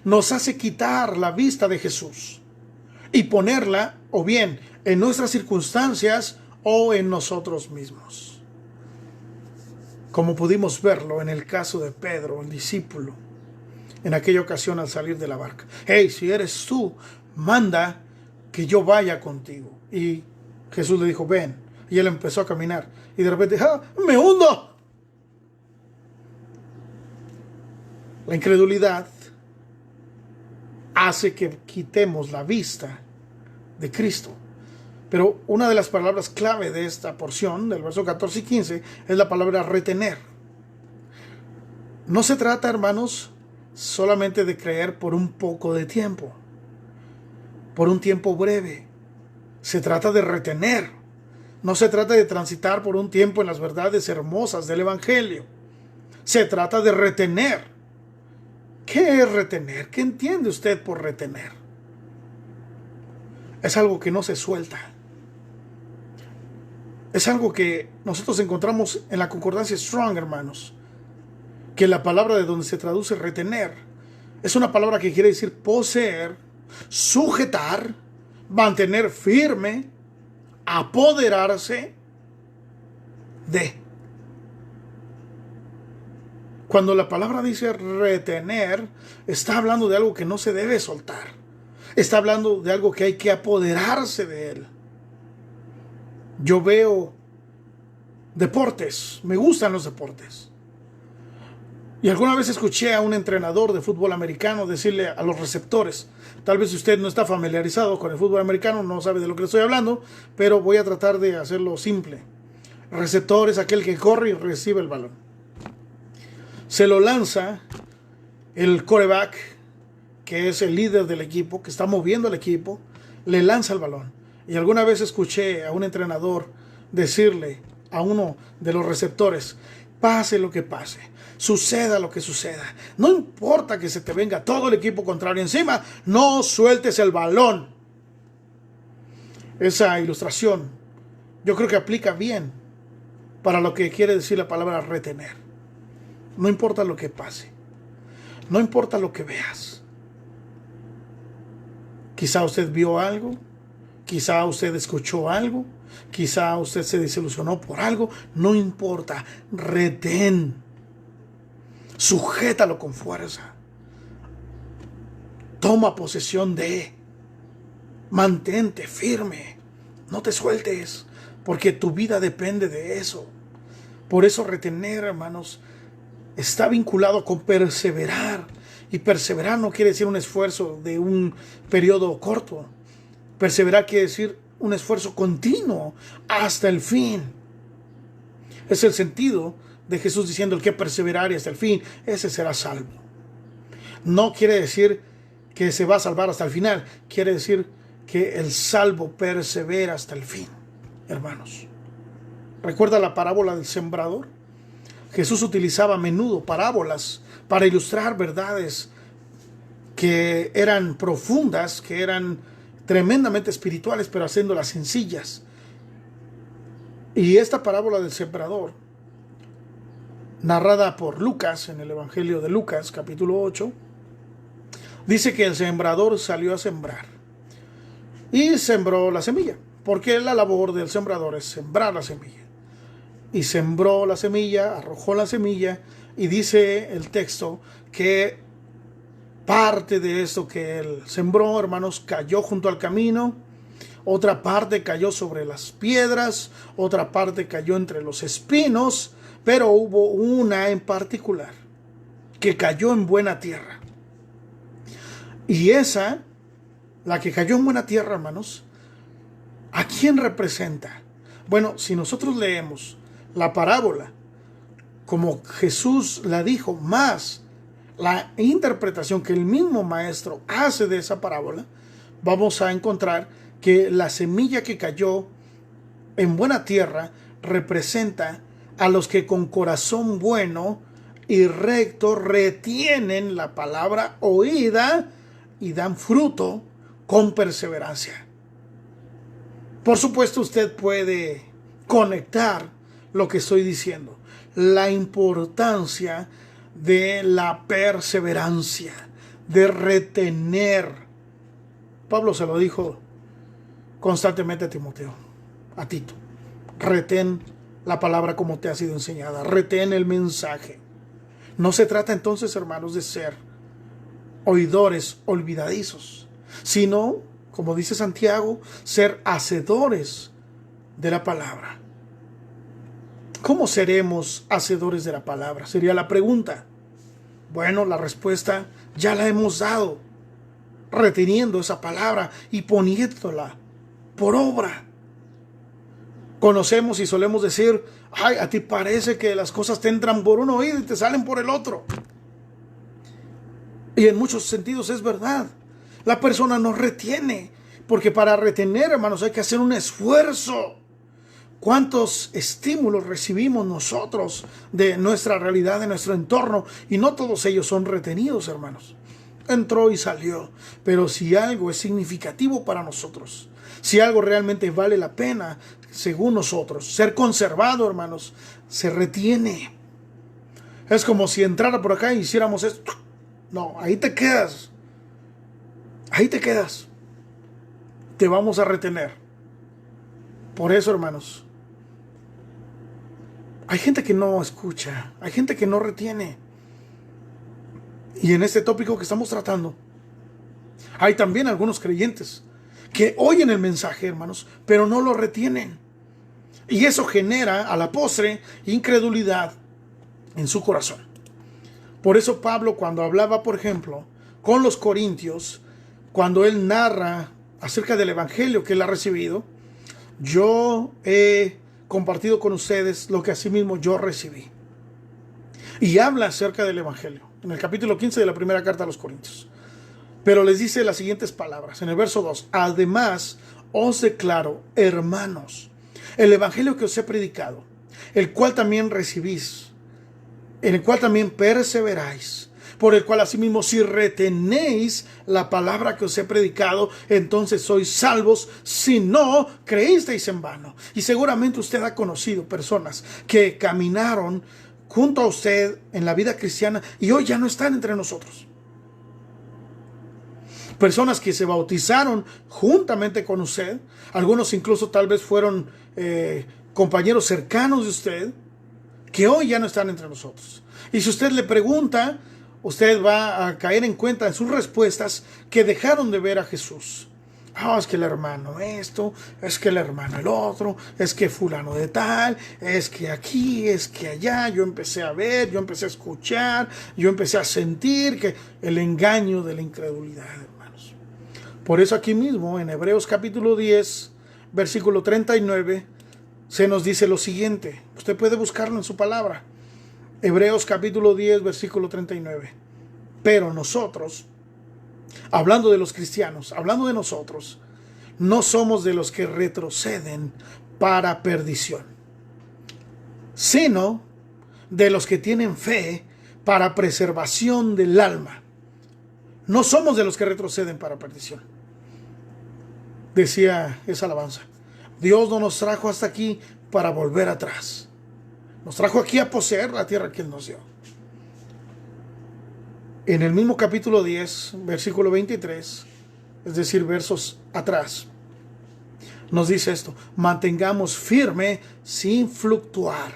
nos hace quitar la vista de Jesús y ponerla o bien en nuestras circunstancias o en nosotros mismos. Como pudimos verlo en el caso de Pedro, el discípulo, en aquella ocasión al salir de la barca. Hey, si eres tú, manda que yo vaya contigo. Y Jesús le dijo, ven. Y él empezó a caminar. Y de repente, ¡ah, me hundo! La incredulidad hace que quitemos la vista de Cristo. Pero una de las palabras clave de esta porción, del verso 14 y 15, es la palabra retener. No se trata, hermanos, solamente de creer por un poco de tiempo, por un tiempo breve. Se trata de retener. No se trata de transitar por un tiempo en las verdades hermosas del Evangelio. Se trata de retener. ¿Qué es retener? ¿Qué entiende usted por retener? Es algo que no se suelta. Es algo que nosotros encontramos en la concordancia Strong, hermanos. Que la palabra de donde se traduce retener es una palabra que quiere decir poseer, sujetar, mantener firme, apoderarse de. Cuando la palabra dice retener, está hablando de algo que no se debe soltar. Está hablando de algo que hay que apoderarse de él. Yo veo deportes, me gustan los deportes. Y alguna vez escuché a un entrenador de fútbol americano decirle a los receptores, tal vez usted no está familiarizado con el fútbol americano, no sabe de lo que le estoy hablando, pero voy a tratar de hacerlo simple. Receptor es aquel que corre y recibe el balón. Se lo lanza el quarterback, que es el líder del equipo, que está moviendo el equipo, le lanza el balón. Y alguna vez escuché a un entrenador decirle a uno de los receptores, pase lo que pase, suceda lo que suceda, no importa que se te venga todo el equipo contrario encima, no sueltes el balón. Esa ilustración yo creo que aplica bien para lo que quiere decir la palabra retener. No importa lo que pase, no importa lo que veas. Quizá usted vio algo, quizá usted escuchó algo, quizá usted se desilusionó por algo, no importa, retén, sujétalo con fuerza, toma posesión de, mantente firme, no te sueltes, porque tu vida depende de eso. Por eso retener, hermanos, está vinculado con perseverar. Y perseverar no quiere decir un esfuerzo de un periodo corto. Perseverar quiere decir un esfuerzo continuo hasta el fin. Es el sentido de Jesús diciendo el que perseverar y hasta el fin, ese será salvo. No quiere decir que se va a salvar hasta el final. Quiere decir que el salvo persevera hasta el fin, hermanos. ¿Recuerda la parábola del sembrador? Jesús utilizaba a menudo parábolas para ilustrar verdades que eran profundas, que eran tremendamente espirituales, pero haciéndolas sencillas. Y esta parábola del sembrador, narrada por Lucas en el Evangelio de Lucas, capítulo 8, dice que el sembrador salió a sembrar y sembró la semilla, porque la labor del sembrador es sembrar la semilla. Y sembró la semilla, arrojó la semilla, y dice el texto que parte de esto que él sembró, hermanos, cayó junto al camino, otra parte cayó sobre las piedras, otra parte cayó entre los espinos, pero hubo una en particular que cayó en buena tierra. Y esa, la que cayó en buena tierra, hermanos, ¿a quién representa? Bueno, si nosotros leemos la parábola como Jesús la dijo, más la interpretación que el mismo maestro hace de esa parábola, vamos a encontrar que la semilla que cayó en buena tierra representa a los que con corazón bueno y recto retienen la palabra oída y dan fruto con perseverancia. Por supuesto, usted puede conectar lo que estoy diciendo, la importancia de la perseverancia, de retener. Pablo se lo dijo constantemente a Timoteo, a Tito: retén la palabra como te ha sido enseñada, retén el mensaje. No se trata entonces, hermanos, de ser oidores olvidadizos, sino, como dice Santiago, ser hacedores de la palabra. ¿Cómo seremos hacedores de la palabra? Sería la pregunta. Bueno, la respuesta ya la hemos dado, reteniendo esa palabra y poniéndola por obra. Conocemos y solemos decir: ay, a ti parece que las cosas te entran por un oído y te salen por el otro. Y en muchos sentidos es verdad. La persona no retiene, porque para retener, hermanos, hay que hacer un esfuerzo. ¿Cuántos estímulos recibimos nosotros de nuestra realidad, de nuestro entorno? Y no todos ellos son retenidos, hermanos. Entró y salió. Pero si algo es significativo para nosotros, si algo realmente vale la pena, según nosotros, ser conservado, hermanos, se retiene. Es como si entrara por acá y hiciéramos esto. No, ahí te quedas. Ahí te quedas. Te vamos a retener. Por eso, hermanos, hay gente que no escucha, hay gente que no retiene. Y en este tópico que estamos tratando, hay también algunos creyentes que oyen el mensaje, hermanos, pero no lo retienen. Y eso genera a la postre incredulidad en su corazón. Por eso Pablo, cuando hablaba, por ejemplo, con los corintios, cuando él narra acerca del evangelio que él ha recibido: yo he compartido con ustedes lo que asimismo yo recibí. Y habla acerca del evangelio en el capítulo 15 de la primera carta a los Corintios. Pero les dice las siguientes palabras en el verso 2: además os declaro, hermanos, el evangelio que os he predicado, el cual también recibís, en el cual también perseveráis, por el cual asimismo si retenéis la palabra que os he predicado, entonces sois salvos, si no creísteis en vano. Y seguramente usted ha conocido personas que caminaron junto a usted en la vida cristiana y hoy ya no están entre nosotros. Personas que se bautizaron juntamente con usted, algunos incluso tal vez fueron compañeros cercanos de usted, que hoy ya no están entre nosotros. Y si usted le pregunta, usted va a caer en cuenta en sus respuestas que dejaron de ver a Jesús. Es que el hermano esto, es que el hermano el otro, es que fulano de tal, es que aquí, es que allá. Yo empecé a ver, yo empecé a escuchar, yo empecé a sentir que el engaño de la incredulidad, hermanos. Por eso aquí mismo, en Hebreos capítulo 10, versículo 39, se nos dice lo siguiente. Usted puede buscarlo en su palabra. Hebreos capítulo 10, versículo 39. Pero nosotros, hablando de los cristianos, hablando de nosotros, no somos de los que retroceden para perdición, sino de los que tienen fe para preservación del alma. No somos de los que retroceden para perdición. Decía esa alabanza: Dios no nos trajo hasta aquí para volver atrás. Nos trajo aquí a poseer la tierra que Él nos dio. En el mismo capítulo 10, versículo 23, es decir, versos atrás, nos dice esto: mantengamos firme sin fluctuar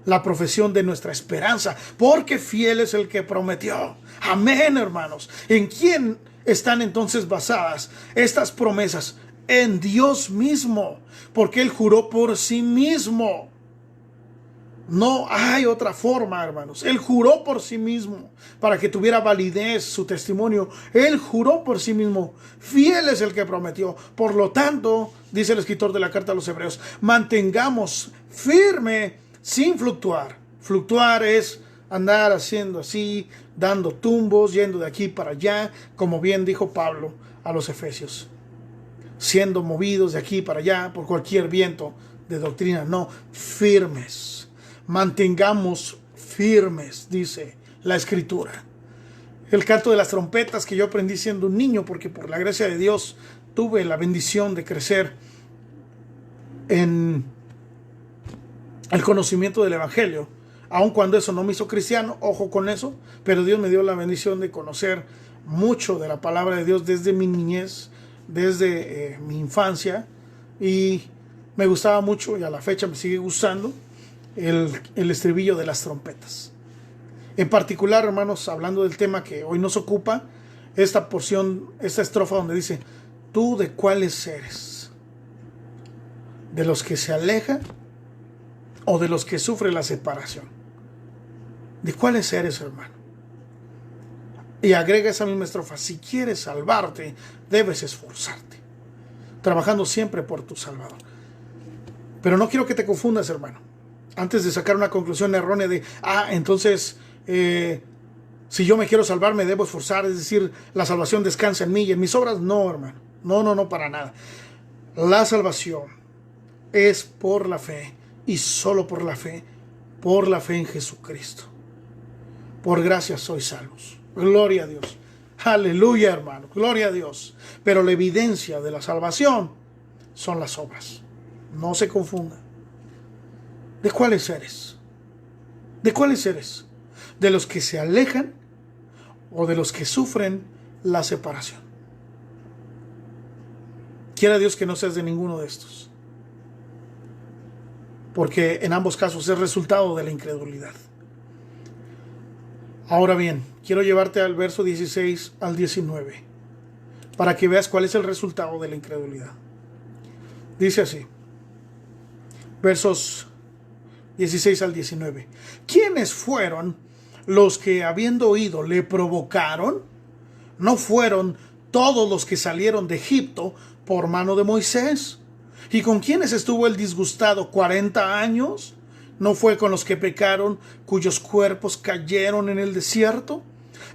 la profesión de nuestra esperanza, porque fiel es el que prometió. Amén, hermanos. ¿En quién están entonces basadas estas promesas? En Dios mismo, porque Él juró por sí mismo. No hay otra forma, hermanos. Él juró por sí mismo para que tuviera validez su testimonio. Él juró por sí mismo. Fiel es el que prometió. Por lo tanto, dice el escritor de la carta a los Hebreos, mantengamos firme sin fluctuar. Fluctuar es andar haciendo así, dando tumbos, yendo de aquí para allá, como bien dijo Pablo a los Efesios, siendo movidos de aquí para allá por cualquier viento de doctrina. No, firmes, mantengamos firmes, dice la Escritura. El canto de las trompetas que yo aprendí siendo un niño, porque por la gracia de Dios tuve la bendición de crecer en el conocimiento del Evangelio, aun cuando eso no me hizo cristiano, ojo con eso, pero Dios me dio la bendición de conocer mucho de la palabra de Dios desde mi niñez, desde mi infancia, y me gustaba mucho, y a la fecha me sigue gustando, el estribillo de las trompetas. En particular, hermanos, hablando del tema que hoy nos ocupa, esta porción, esta estrofa donde dice: ¿tú de cuáles eres? ¿De los que se alejan o de los que sufren la separación? ¿De cuáles eres, hermano? Y agrega esa misma estrofa: si quieres salvarte, debes esforzarte, trabajando siempre por tu Salvador. Pero no quiero que te confundas, hermano, antes de sacar una conclusión errónea de, entonces, si yo me quiero salvar, me debo esforzar, es decir, la salvación descansa en mí y en mis obras. No, hermano, no, para nada. La salvación es por la fe, y solo por la fe en Jesucristo. Por gracia sois salvos. Gloria a Dios. Aleluya, hermano. Gloria a Dios. Pero la evidencia de la salvación son las obras. No se confunda. ¿De cuáles eres? ¿De cuáles eres? ¿De los que se alejan o de los que sufren la separación? Quiera Dios que no seas de ninguno de estos, porque en ambos casos es resultado de la incredulidad. Ahora bien, quiero llevarte al verso 16 al 19 para que veas cuál es el resultado de la incredulidad. Dice así, versos 16 al 19. ¿Quiénes fueron los que, habiendo oído, le provocaron? ¿No fueron todos los que salieron de Egipto por mano de Moisés? ¿Y con quiénes estuvo el disgustado 40 años? ¿No fue con los que pecaron, cuyos cuerpos cayeron en el desierto?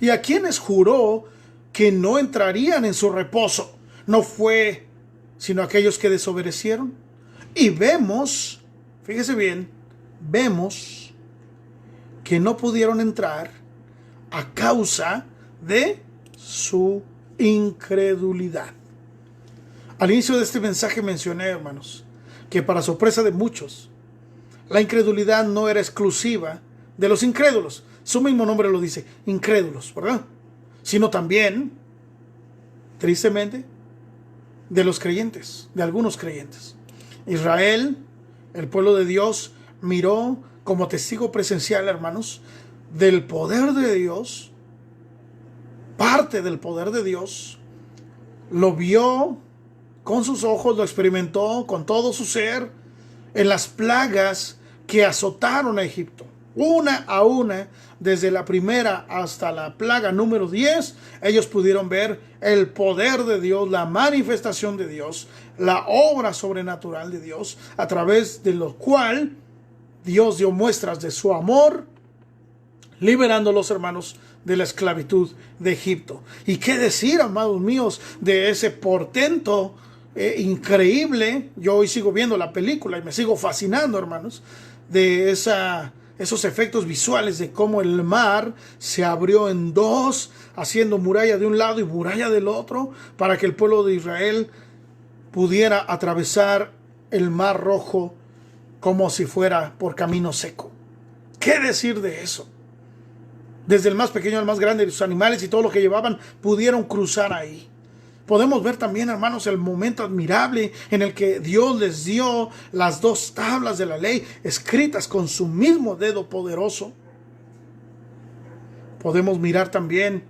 ¿Y a quienes juró que no entrarían en su reposo? ¿No fue sino aquellos que desobedecieron? Y vemos, fíjese bien, vemos que no pudieron entrar a causa de su incredulidad. Al inicio de este mensaje mencioné, hermanos, que para sorpresa de muchos, la incredulidad no era exclusiva de los incrédulos. Su mismo nombre lo dice, incrédulos, ¿verdad? Sino también, tristemente, de los creyentes, de algunos creyentes. Israel, el pueblo de Dios, miró como testigo presencial, hermanos, del poder de Dios, parte del poder de Dios, lo vio con sus ojos, lo experimentó con todo su ser en las plagas que azotaron a Egipto. Una a una, desde la primera hasta la plaga número 10, ellos pudieron ver el poder de Dios, la manifestación de Dios, la obra sobrenatural de Dios, a través de lo cual Dios dio muestras de su amor, liberando a los hermanos de la esclavitud de Egipto. Y qué decir, amados míos, de ese portento increíble. Yo hoy sigo viendo la película y me sigo fascinando, hermanos, de esos efectos visuales de cómo el mar se abrió en dos, haciendo muralla de un lado y muralla del otro, para que el pueblo de Israel pudiera atravesar el mar Rojo como si fuera por camino seco. ¿Qué decir de eso? Desde el más pequeño al más grande, los animales y todo lo que llevaban pudieron cruzar ahí. Podemos ver también, hermanos, el momento admirable en el que Dios les dio las 2 tablas de la ley escritas con su mismo dedo poderoso. Podemos mirar también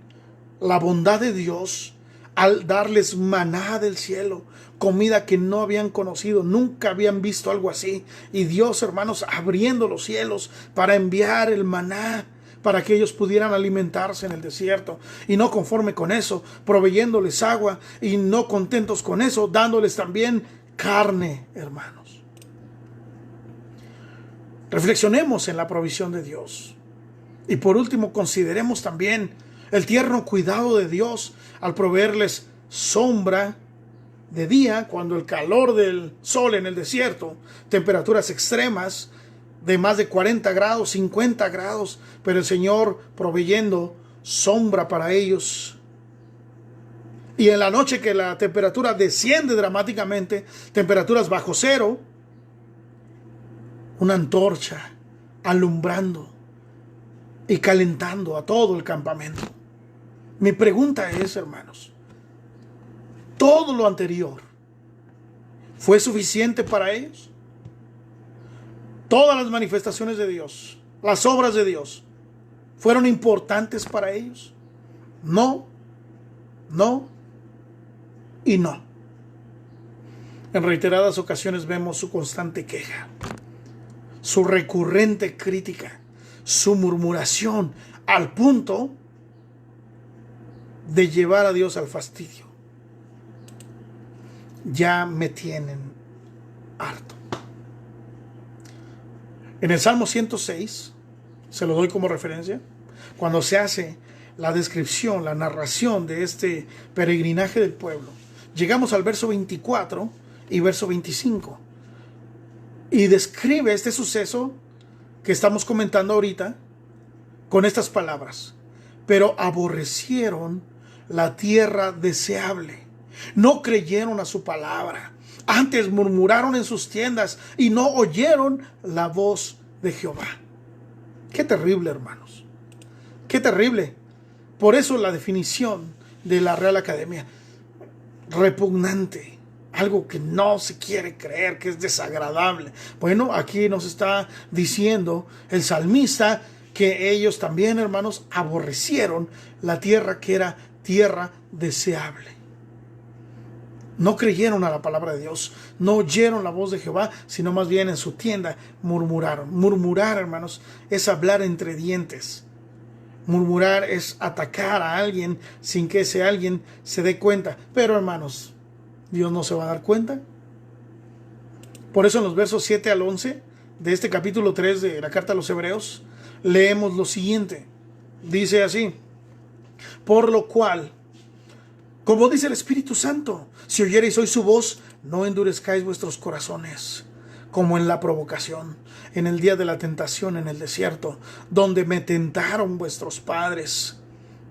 la bondad de Dios al darles maná del cielo, comida que no habían conocido, nunca habían visto algo así. Y Dios, hermanos, abriendo los cielos para enviar el maná, para que ellos pudieran alimentarse en el desierto. Y no conforme con eso, proveyéndoles agua, y no contentos con eso, dándoles también carne, hermanos. Reflexionemos en la provisión de Dios. Y por último, consideremos también el tierno cuidado de Dios al proveerles sombra de día cuando el calor del sol en el desierto, temperaturas extremas de más de 40 grados, 50 grados, pero el Señor proveyendo sombra para ellos. Y en la noche que la temperatura desciende dramáticamente, temperaturas bajo cero, una antorcha alumbrando y calentando a todo el campamento. Mi pregunta es, hermanos, ¿todo lo anterior fue suficiente para ellos? Todas las manifestaciones de Dios, las obras de Dios, ¿fueron importantes para ellos? No, no y no. En reiteradas ocasiones vemos su constante queja, su recurrente crítica, su murmuración, al punto de llevar a Dios al fastidio. Ya me tienen harto. En el Salmo 106, se lo doy como referencia, cuando se hace la descripción, la narración de este peregrinaje del pueblo, llegamos al verso 24 y verso 25. Y describe este suceso que estamos comentando ahorita con estas palabras. Pero aborrecieron la tierra deseable. No creyeron a su palabra. Antes murmuraron en sus tiendas y no oyeron la voz de Jehová. Qué terrible, hermanos. Qué terrible. Por eso la definición de la Real Academia, repugnante. Algo que no se quiere creer, que es desagradable. Bueno, aquí nos está diciendo el salmista que ellos también, hermanos, aborrecieron la tierra que era tierra deseable. No creyeron a la palabra de Dios, no oyeron la voz de Jehová, sino más bien en su tienda murmuraron. Murmurar, hermanos, es hablar entre dientes. Murmurar es atacar a alguien sin que ese alguien se dé cuenta. Pero, hermanos, Dios no se va a dar cuenta. Por eso en los versos 7 al 11 de este capítulo 3 de la carta a los Hebreos, leemos lo siguiente. Dice así: por lo cual, como dice el Espíritu Santo, si oyereis hoy su voz, no endurezcáis vuestros corazones, como en la provocación, en el día de la tentación en el desierto, donde me tentaron vuestros padres,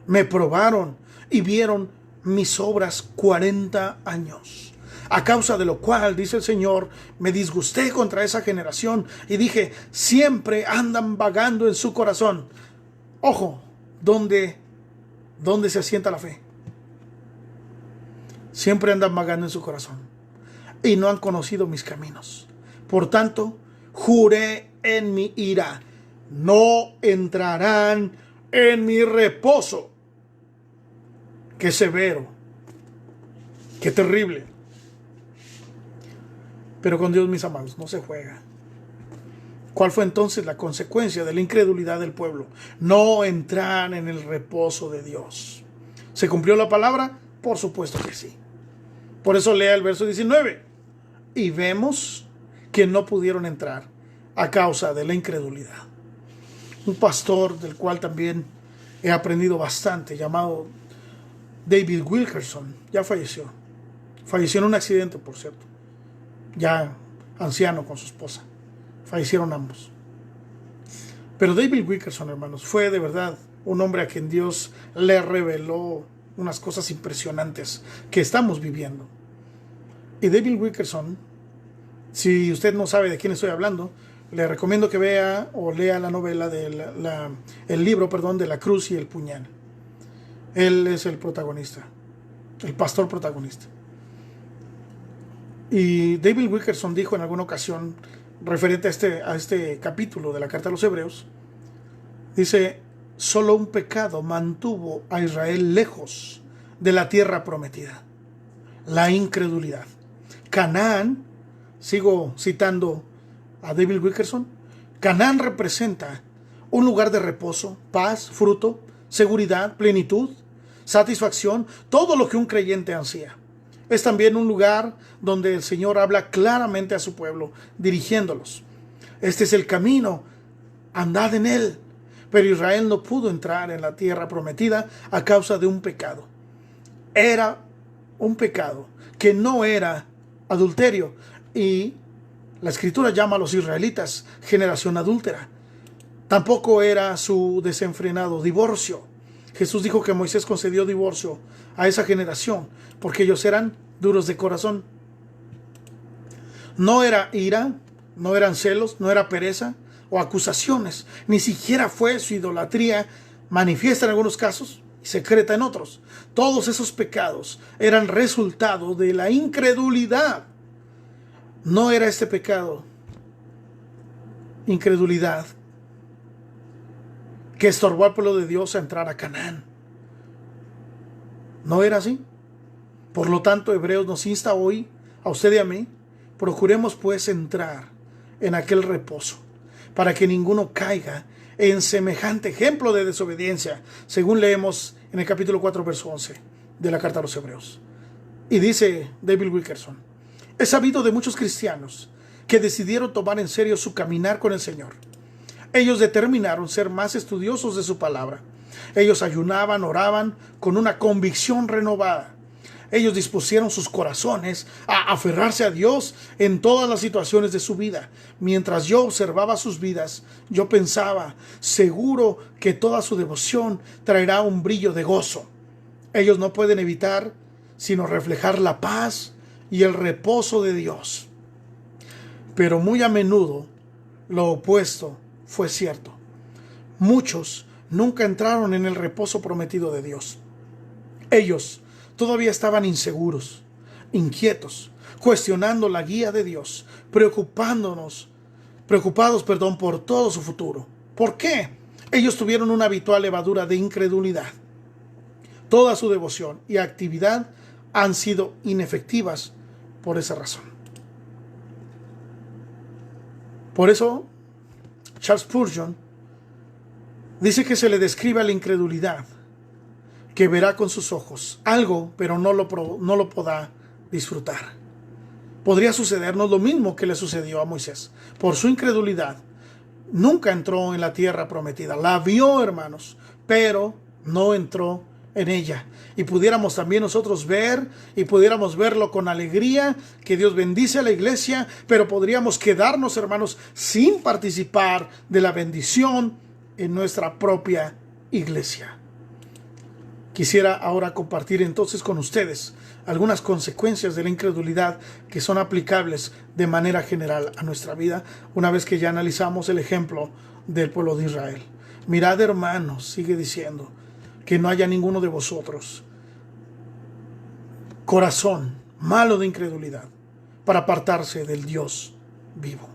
me probaron y vieron mis obras 40 años. A causa de lo cual, dice el Señor, me disgusté contra esa generación y dije, siempre andan vagando en su corazón. Ojo, ¿dónde se asienta la fe? Siempre andan vagando en su corazón y no han conocido mis caminos. Por tanto, juré en mi ira, no entrarán en mi reposo. Qué severo, qué terrible. Pero con Dios, mis amados, no se juega. ¿Cuál fue entonces la consecuencia de la incredulidad del pueblo? No entrar en el reposo de Dios. ¿Se cumplió la palabra? Por supuesto que sí. Por eso lea el verso 19. Y vemos que no pudieron entrar a causa de la incredulidad. Un pastor del cual también he aprendido bastante, llamado David Wilkerson, ya falleció. Falleció en un accidente, por cierto. Ya anciano con su esposa. Fallecieron ambos. Pero David Wilkerson, hermanos, fue de verdad un hombre a quien Dios le reveló unas cosas impresionantes que estamos viviendo. Y David Wilkerson, si usted no sabe de quién estoy hablando, le recomiendo que vea o lea la novela el libro de La Cruz y el Puñal. Él es el protagonista, el pastor protagonista. Y David Wilkerson dijo en alguna ocasión, referente a este capítulo de la carta a los Hebreos, dice, solo un pecado mantuvo a Israel lejos de la tierra prometida: la incredulidad. Canaán, sigo citando a David Wilkerson, Canaán representa un lugar de reposo, paz, fruto, seguridad, plenitud, satisfacción, todo lo que un creyente ansía. Es también un lugar donde el Señor habla claramente a su pueblo, dirigiéndolos. Este es el camino, andad en él. Pero Israel no pudo entrar en la tierra prometida a causa de un pecado. Era un pecado que no era adulterio. Y la Escritura llama a los israelitas generación adúltera. Tampoco era su desenfrenado divorcio. Jesús dijo que Moisés concedió divorcio a esa generación porque ellos eran duros de corazón. No era ira, no eran celos, no era pereza o acusaciones. Ni siquiera fue su idolatría manifiesta en algunos casos y secreta en otros. Todos esos pecados eran resultado de la incredulidad. No era este pecado, incredulidad, que estorbó al pueblo de Dios a entrar a Canaán. No era así. Por lo tanto, Hebreos nos insta hoy, a usted y a mí, procuremos pues entrar en aquel reposo, para que ninguno caiga en semejante ejemplo de desobediencia, según leemos en el capítulo 4, verso 11 de la carta a los Hebreos. Y dice David Wilkerson: he sabido de muchos cristianos que decidieron tomar en serio su caminar con el Señor. Ellos determinaron ser más estudiosos de su palabra. Ellos ayunaban, oraban con una convicción renovada. Ellos dispusieron sus corazones a aferrarse a Dios en todas las situaciones de su vida. Mientras yo observaba sus vidas, yo pensaba, seguro que toda su devoción traerá un brillo de gozo. Ellos no pueden evitar sino reflejar la paz y el reposo de Dios. Pero muy a menudo lo opuesto fue cierto. Muchos nunca entraron en el reposo prometido de Dios. Ellos todavía estaban inseguros, inquietos, cuestionando la guía de Dios, preocupados por todo su futuro. ¿Por qué? Ellos tuvieron una habitual levadura de incredulidad. Toda su devoción y actividad han sido inefectivas por esa razón. Por eso, Charles Spurgeon dice que se le describe a la incredulidad que verá con sus ojos algo, pero no lo podrá disfrutar. Podría sucedernos lo mismo que le sucedió a Moisés. Por su incredulidad, nunca entró en la tierra prometida. La vio, hermanos, pero no entró en ella. Y pudiéramos también nosotros ver, y pudiéramos verlo con alegría, que Dios bendice a la iglesia, pero podríamos quedarnos, hermanos, sin participar de la bendición en nuestra propia iglesia. Quisiera ahora compartir entonces con ustedes algunas consecuencias de la incredulidad que son aplicables de manera general a nuestra vida, una vez que ya analizamos el ejemplo del pueblo de Israel. Mirad, hermanos, sigue diciendo, que no haya ninguno de vosotros corazón malo de incredulidad para apartarse del Dios vivo.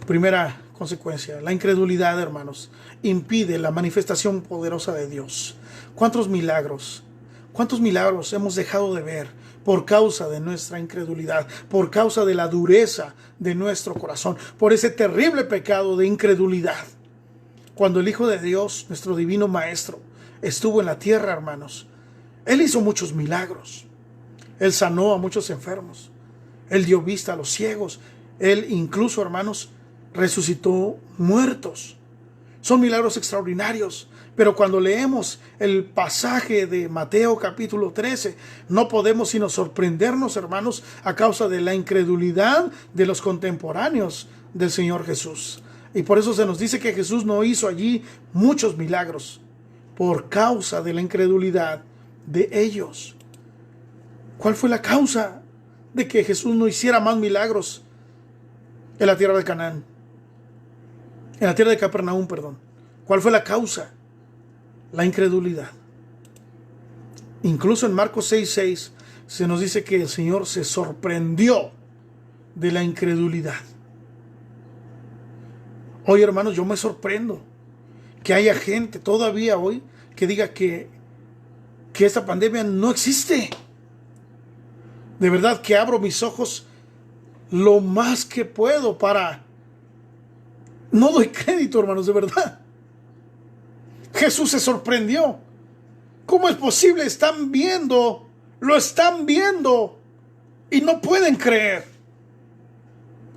Primera consecuencia, la incredulidad, hermanos, impide la manifestación poderosa de Dios. ¿Cuántos milagros hemos dejado de ver por causa de nuestra incredulidad, por causa de la dureza de nuestro corazón, por ese terrible pecado de incredulidad? Cuando el Hijo de Dios, nuestro divino Maestro, estuvo en la tierra, hermanos, Él hizo muchos milagros. Él sanó a muchos enfermos. Él dio vista a los ciegos. Él incluso, hermanos, resucitó muertos. Son milagros extraordinarios. Pero cuando leemos el pasaje de Mateo capítulo 13, no podemos sino sorprendernos, hermanos, a causa de la incredulidad de los contemporáneos del Señor Jesús. Y por eso se nos dice que Jesús no hizo allí muchos milagros, por causa de la incredulidad de ellos. ¿Cuál fue la causa de que Jesús no hiciera más milagros en la tierra de Canaán? En la tierra de Capernaum, perdón. ¿Cuál fue la causa? La incredulidad. Incluso en Marcos 6:6 se nos dice que el Señor se sorprendió de la incredulidad. Hoy, hermanos, yo me sorprendo que haya gente todavía hoy que diga que esta pandemia no existe. De verdad que abro mis ojos lo más que puedo para... No doy crédito, hermanos, de verdad. Jesús se sorprendió. ¿Cómo es posible? Lo están viendo y no pueden creer.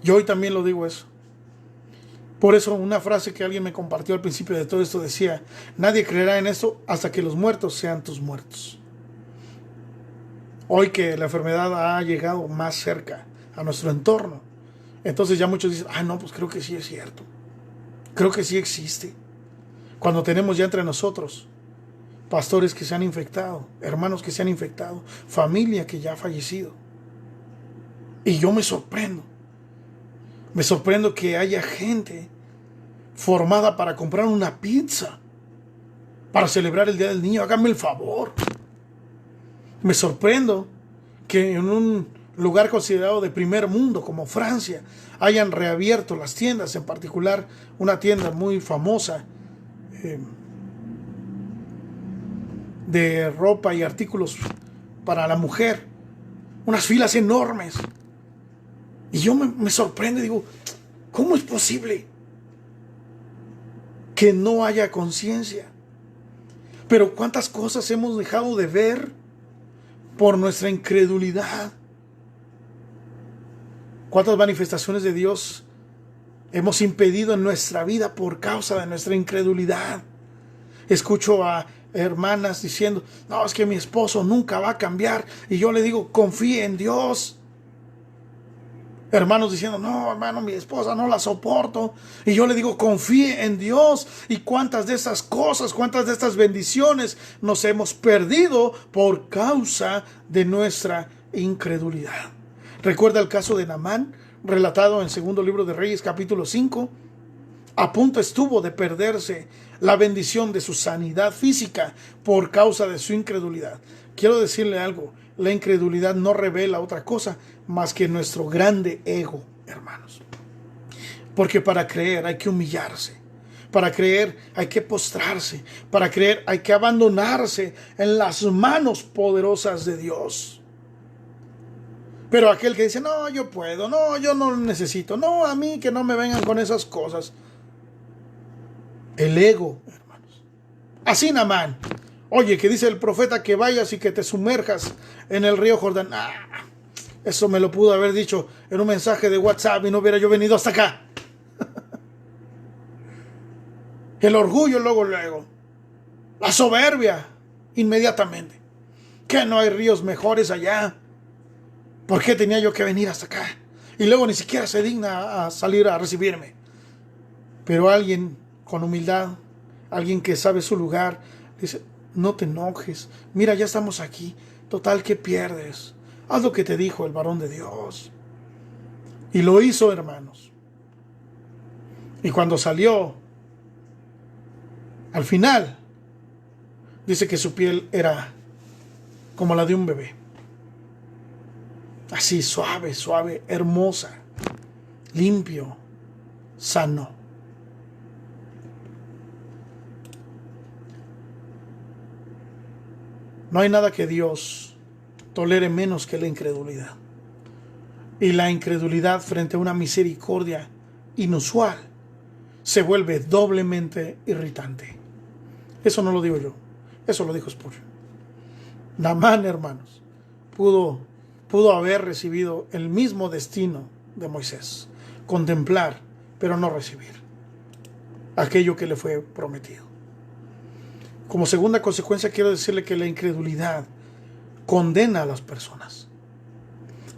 Yo hoy también lo digo eso. Por eso una frase que alguien me compartió al principio de todo esto decía: nadie creerá en esto hasta que los muertos sean tus muertos. Hoy que la enfermedad ha llegado más cerca a nuestro entorno, entonces ya muchos dicen: no, pues creo que sí es cierto. Creo que sí existe. Cuando tenemos ya entre nosotros pastores que se han infectado, hermanos que se han infectado, familia que ya ha fallecido. Y yo me sorprendo. Me sorprendo que haya gente formada para comprar una pizza para celebrar el Día del Niño. Háganme el favor. Me sorprendo que en un lugar considerado de primer mundo como Francia hayan reabierto las tiendas, en particular una tienda muy famosa de ropa y artículos para la mujer. Unas filas enormes. Y yo me sorprendo y digo: ¿cómo es posible que no haya conciencia? Pero cuántas cosas hemos dejado de ver por nuestra incredulidad. Cuántas manifestaciones de Dios hemos impedido en nuestra vida por causa de nuestra incredulidad. Escucho a hermanas diciendo: no, es que mi esposo nunca va a cambiar. Y yo le digo: confíe en Dios. Hermanos diciendo: no, hermano, mi esposa no la soporto. Y yo le digo: confíe en Dios. Y cuántas de esas cosas, cuántas de estas bendiciones nos hemos perdido por causa de nuestra incredulidad. Recuerda el caso de Naamán, relatado en segundo libro de Reyes, capítulo 5. A punto estuvo de perderse la bendición de su sanidad física por causa de su incredulidad. Quiero decirle algo: la incredulidad no revela otra cosa más que nuestro grande ego, hermanos. Porque para creer hay que humillarse. Para creer hay que postrarse. Para creer hay que abandonarse en las manos poderosas de Dios. Pero aquel que dice: no, yo puedo, no, yo no lo necesito, no, a mí que no me vengan con esas cosas. El ego, hermanos. Así Naamán. Oye, que dice el profeta que vayas y que te sumerjas en el río Jordán. Eso me lo pudo haber dicho en un mensaje de WhatsApp y no hubiera yo venido hasta acá. El orgullo luego. La soberbia inmediatamente. Que no hay ríos mejores allá. ¿Por qué tenía yo que venir hasta acá? Y luego ni siquiera se digna a salir a recibirme. Pero alguien con humildad, alguien que sabe su lugar, dice: no te enojes, mira, ya estamos aquí, total, ¿qué pierdes? Haz lo que te dijo el varón de Dios. Y lo hizo, hermanos. Y cuando salió, al final, dice que su piel era como la de un bebé. Así, suave, hermosa, limpio, sano. No hay nada que Dios tolere menos que la incredulidad. Y la incredulidad frente a una misericordia inusual se vuelve doblemente irritante. Eso no lo digo yo, eso lo dijo Spurgeon. Naamán, hermanos, pudo haber recibido el mismo destino de Moisés: contemplar, pero no recibir aquello que le fue prometido. Como segunda consecuencia, quiero decirle que la incredulidad condena a las personas.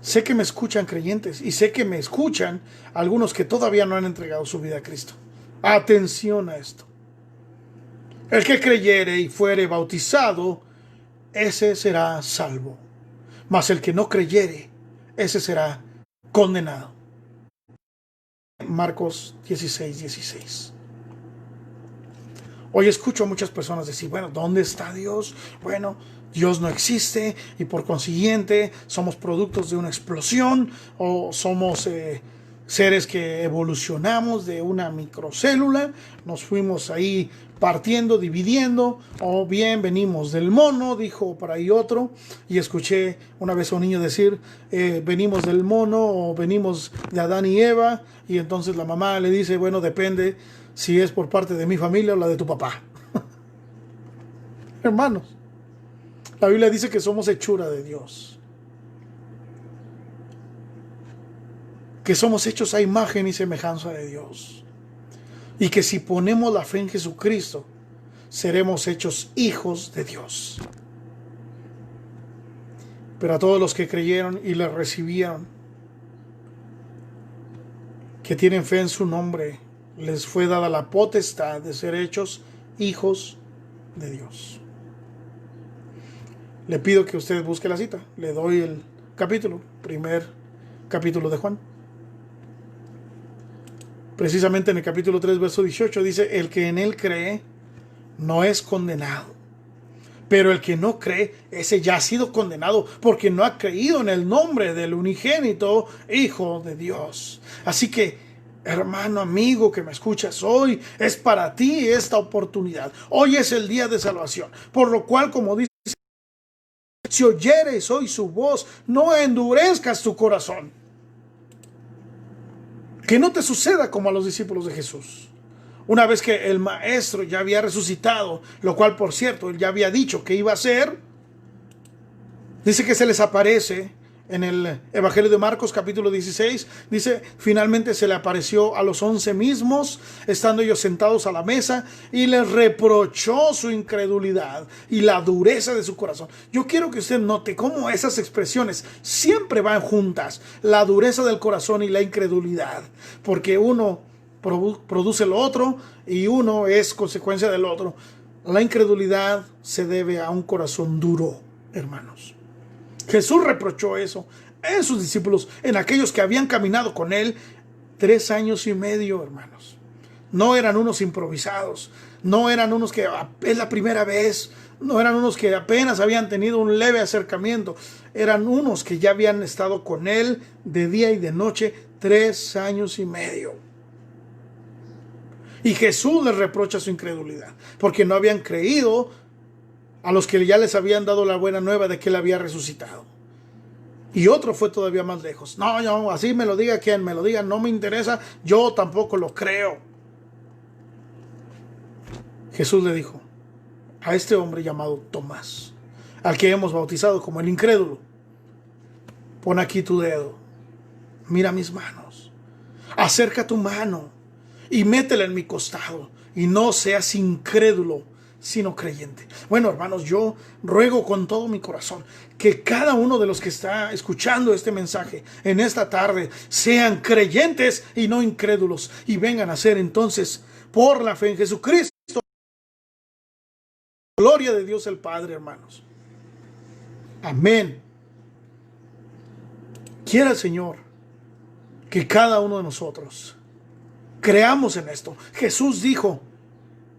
Sé que me escuchan creyentes y sé que me escuchan algunos que todavía no han entregado su vida a Cristo. Atención a esto. El que creyere y fuere bautizado, ese será salvo. Mas el que no creyere, ese será condenado. Marcos 16:16. Hoy escucho a muchas personas decir: bueno, ¿dónde está Dios? Bueno, Dios no existe y por consiguiente somos productos de una explosión o somos seres que evolucionamos de una microcélula, nos fuimos ahí partiendo, dividiendo, o bien venimos del mono, dijo por ahí otro, y escuché una vez a un niño decir: venimos del mono o venimos de Adán y Eva, y entonces la mamá le dice: bueno, depende si es por parte de mi familia o la de tu papá. Hermanos, la Biblia dice que somos hechura de Dios. que somos hechos a imagen y semejanza de Dios, y que si ponemos la fe en Jesucristo, seremos hechos hijos de Dios. Pero a todos los que creyeron y le recibieron, que tienen fe en su nombre, les fue dada la potestad de ser hechos hijos de Dios. Le pido que usted busque la cita. Le doy el capítulo, primer capítulo de Juan. Precisamente en el capítulo 3, verso 18 dice: el que en él cree no es condenado, pero el que no cree, ese ya ha sido condenado, porque no ha creído en el nombre del unigénito Hijo de Dios. Así que, hermano, amigo que me escuchas, hoy es para ti esta oportunidad. Hoy es el día de salvación. Por lo cual, como dice, si oyeres hoy su voz, no endurezcas tu corazón. Que no te suceda como a los discípulos de Jesús. Una vez que el maestro ya había resucitado, lo cual, por cierto, él ya había dicho que iba a hacer, dice que se les aparece en el Evangelio de Marcos, capítulo 16, dice, finalmente se le apareció a los 11 mismos, estando ellos sentados a la mesa, y les reprochó su incredulidad y la dureza de su corazón. Yo quiero que usted note cómo esas expresiones siempre van juntas, la dureza del corazón y la incredulidad, porque uno produce lo otro y uno es consecuencia del otro. La incredulidad se debe a un corazón duro, hermanos. Jesús reprochó eso en sus discípulos, en aquellos que habían caminado con él 3 años y medio, hermanos. No eran unos improvisados, no eran unos que es la primera vez, no eran unos que apenas habían tenido un leve acercamiento, eran unos que ya habían estado con él de día y de noche 3 años y medio. Y Jesús les reprocha su incredulidad, porque no habían creído a los que ya les habían dado la buena nueva de que él había resucitado. Y otro fue todavía más lejos. No, así me lo diga quien me lo diga, no me interesa, yo tampoco lo creo. Jesús le dijo a este hombre llamado Tomás, al que hemos bautizado como el incrédulo: pon aquí tu dedo, mira mis manos, acerca tu mano y métela en mi costado, y no seas incrédulo, sino creyente. Bueno, hermanos, yo ruego con todo mi corazón que cada uno de los que está escuchando este mensaje en esta tarde sean creyentes y no incrédulos, y vengan a ser entonces, por la fe en Jesucristo, gloria de Dios el Padre, hermanos. Amén. Quiera el Señor que cada uno de nosotros creamos en esto. Jesús dijo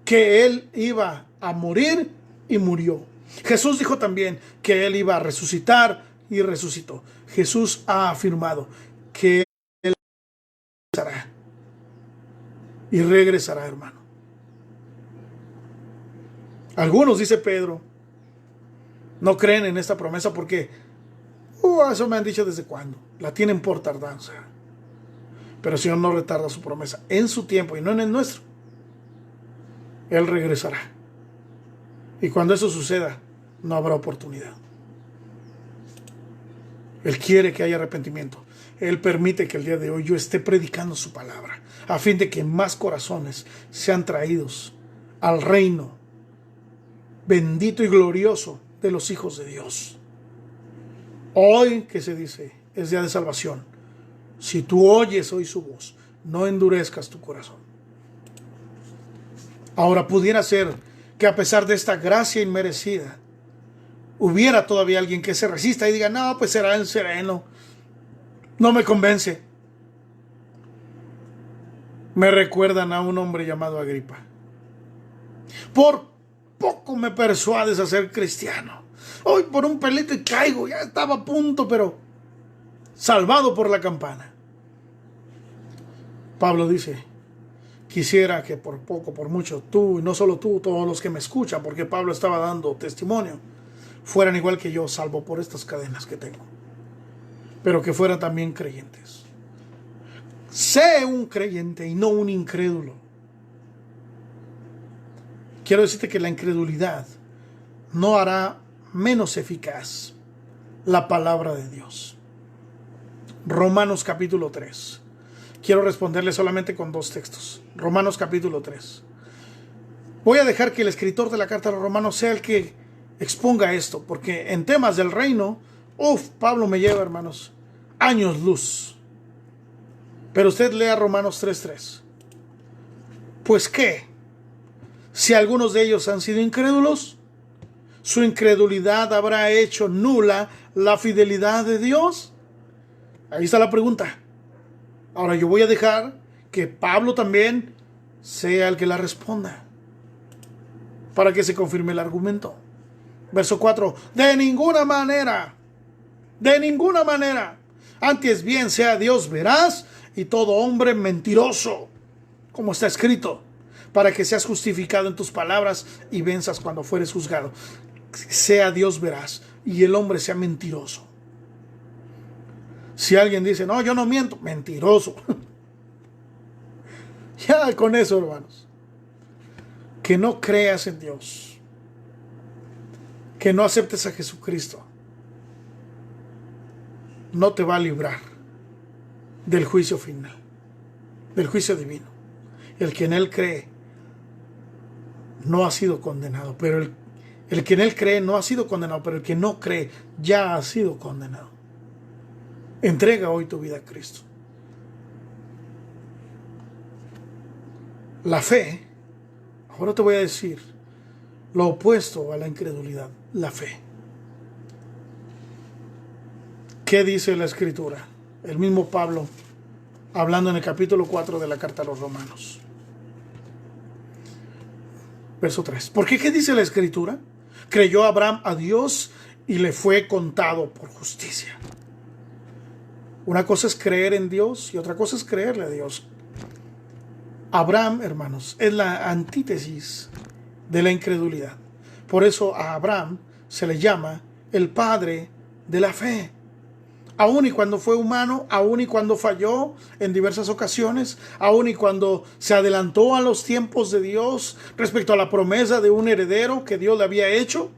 que él iba a morir y murió. Jesús dijo también que él iba a resucitar y resucitó. Jesús ha afirmado que él regresará y regresará, hermano. Algunos, dice Pedro, no creen en esta promesa porque eso me han dicho desde cuándo. La tienen por tardanza. Pero el Señor no retarda su promesa. En su tiempo y no en el nuestro, Él regresará. Y cuando eso suceda, no habrá oportunidad. Él quiere que haya arrepentimiento. Él permite que el día de hoy yo esté predicando su palabra, a fin de que más corazones sean traídos al reino bendito y glorioso de los hijos de Dios. Hoy, que se dice, es día de salvación. Si tú oyes hoy su voz, no endurezcas tu corazón. Ahora, pudiera ser que a pesar de esta gracia inmerecida, hubiera todavía alguien que se resista y diga, no, pues será el sereno, no me convence. Me recuerdan a un hombre llamado Agripa. Por poco me persuades a ser cristiano. Hoy por un pelito y caigo, ya estaba a punto, pero salvado por la campana. Pablo dice, quisiera que por poco, por mucho, tú, y no solo tú, todos los que me escuchan, porque Pablo estaba dando testimonio, fueran igual que yo, salvo por estas cadenas que tengo, pero que fueran también creyentes. Sé un creyente y no un incrédulo. Quiero decirte que la incredulidad no hará menos eficaz la palabra de Dios. Romanos capítulo 3. Quiero responderle solamente con 2 textos. Romanos capítulo 3. Voy a dejar que el escritor de la carta a los Romanos sea el que exponga esto, porque en temas del reino, Pablo me lleva, hermanos, años luz. Pero usted lea Romanos 3:3. Pues qué, si algunos de ellos han sido incrédulos, su incredulidad habrá hecho nula la fidelidad de Dios. Ahí está la pregunta. Ahora yo voy a dejar que Pablo también sea el que la responda, para que se confirme el argumento. Verso 4. De ninguna manera. Antes bien sea Dios veraz y todo hombre mentiroso, como está escrito, para que seas justificado en tus palabras y venzas cuando fueres juzgado. Sea Dios veraz y el hombre sea mentiroso. Si alguien dice, no, yo no miento, mentiroso. Ya con eso, hermanos. Que no creas en Dios, que no aceptes a Jesucristo, no te va a librar del juicio final, del juicio divino. El que en Él cree no ha sido condenado, pero el que en Él cree no ha sido condenado, pero el que no cree ya ha sido condenado. Entrega hoy tu vida a Cristo. La fe, ahora te voy a decir lo opuesto a la incredulidad, la fe. ¿Qué dice la Escritura? El mismo Pablo, hablando en el capítulo 4 de la carta a los Romanos. Verso 3. ¿Por qué? ¿Qué dice la Escritura? Creyó Abraham a Dios y le fue contado por justicia. Una cosa es creer en Dios y otra cosa es creerle a Dios. Abraham, hermanos, es la antítesis de la incredulidad. Por eso a Abraham se le llama el padre de la fe. Aún y cuando fue humano, aún y cuando falló en diversas ocasiones, aún y cuando se adelantó a los tiempos de Dios respecto a la promesa de un heredero que Dios le había hecho,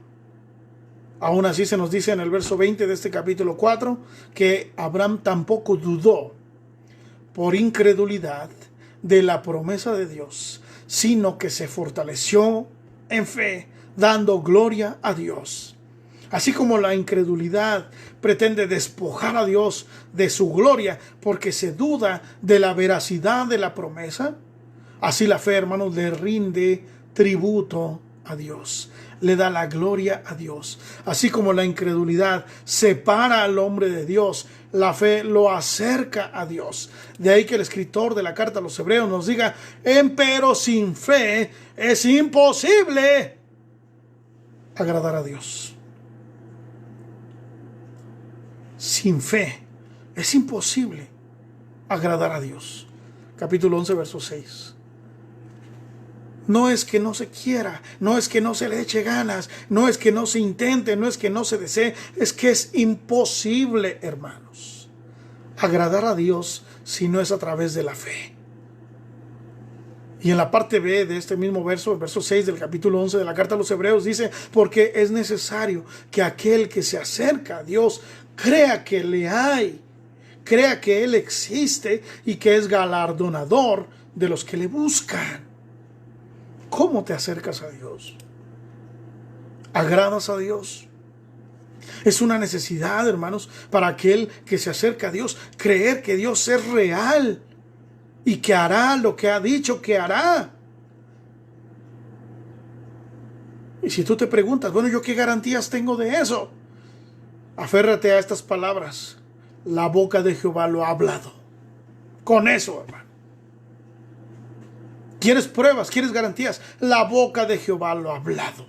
aún así se nos dice en el verso 20 de este capítulo 4 que Abraham tampoco dudó por incredulidad de la promesa de Dios, sino que se fortaleció en fe, dando gloria a Dios. Así como la incredulidad pretende despojar a Dios de su gloria porque se duda de la veracidad de la promesa, así la fe, hermanos, le rinde tributo a Dios, le da la gloria a Dios. Así como la incredulidad separa al hombre de Dios, la fe lo acerca a Dios. De ahí que el escritor de la carta a los Hebreos nos diga, empero sin fe es imposible agradar a Dios. Sin fe es imposible agradar a Dios. Capítulo 11, verso 6. No es que no se quiera, no es que no se le eche ganas, no es que no se intente, no es que no se desee, es que es imposible, hermanos, agradar a Dios si no es a través de la fe. Y en la parte B de este mismo verso, el verso 6 del capítulo 11 de la carta a los Hebreos, dice, porque es necesario que aquel que se acerca a Dios crea que le hay, crea que Él existe y que es galardonador de los que le buscan. ¿Cómo te acercas a Dios? ¿Agradas a Dios? Es una necesidad, hermanos, para aquel que se acerca a Dios, creer que Dios es real y que hará lo que ha dicho que hará. Y si tú te preguntas, bueno, ¿yo qué garantías tengo de eso? Aférrate a estas palabras. La boca de Jehová lo ha hablado. Con eso, hermano. ¿Quieres pruebas? ¿Quieres garantías? La boca de Jehová lo ha hablado.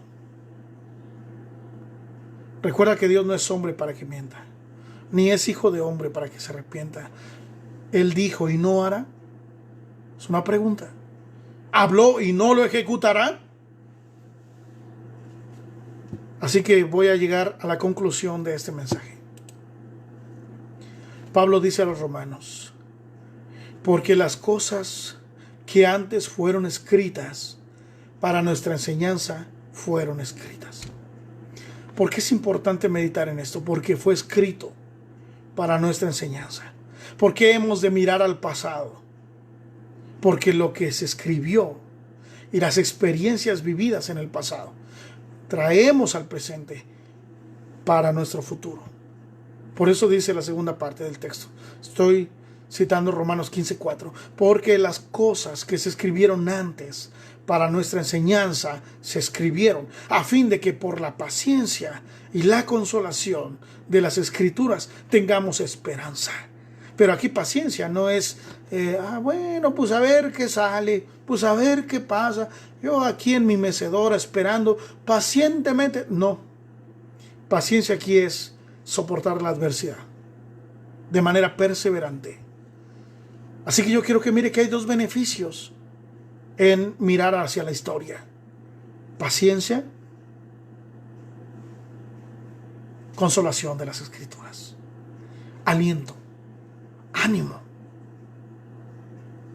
Recuerda que Dios no es hombre para que mienta, ni es hijo de hombre para que se arrepienta. Él dijo y no hará. Es una pregunta. ¿Habló y no lo ejecutará? Así que voy a llegar a la conclusión de este mensaje. Pablo dice a los romanos, porque las cosas que antes fueron escritas para nuestra enseñanza fueron escritas. ¿Por qué es importante meditar en esto? Porque fue escrito para nuestra enseñanza. ¿Por qué hemos de mirar al pasado? Porque lo que se escribió y las experiencias vividas en el pasado traemos al presente para nuestro futuro. Por eso dice la segunda parte del texto. Estoy citando Romanos 15:4. Porque las cosas que se escribieron antes para nuestra enseñanza se escribieron a fin de que por la paciencia y la consolación de las escrituras tengamos esperanza. Pero aquí paciencia no es, bueno, pues a ver qué sale, pues a ver qué pasa. Yo aquí en mi mecedora esperando pacientemente. No, paciencia aquí es soportar la adversidad de manera perseverante. Así que yo quiero que mire que hay dos beneficios en mirar hacia la historia: paciencia, consolación de las escrituras, aliento, ánimo,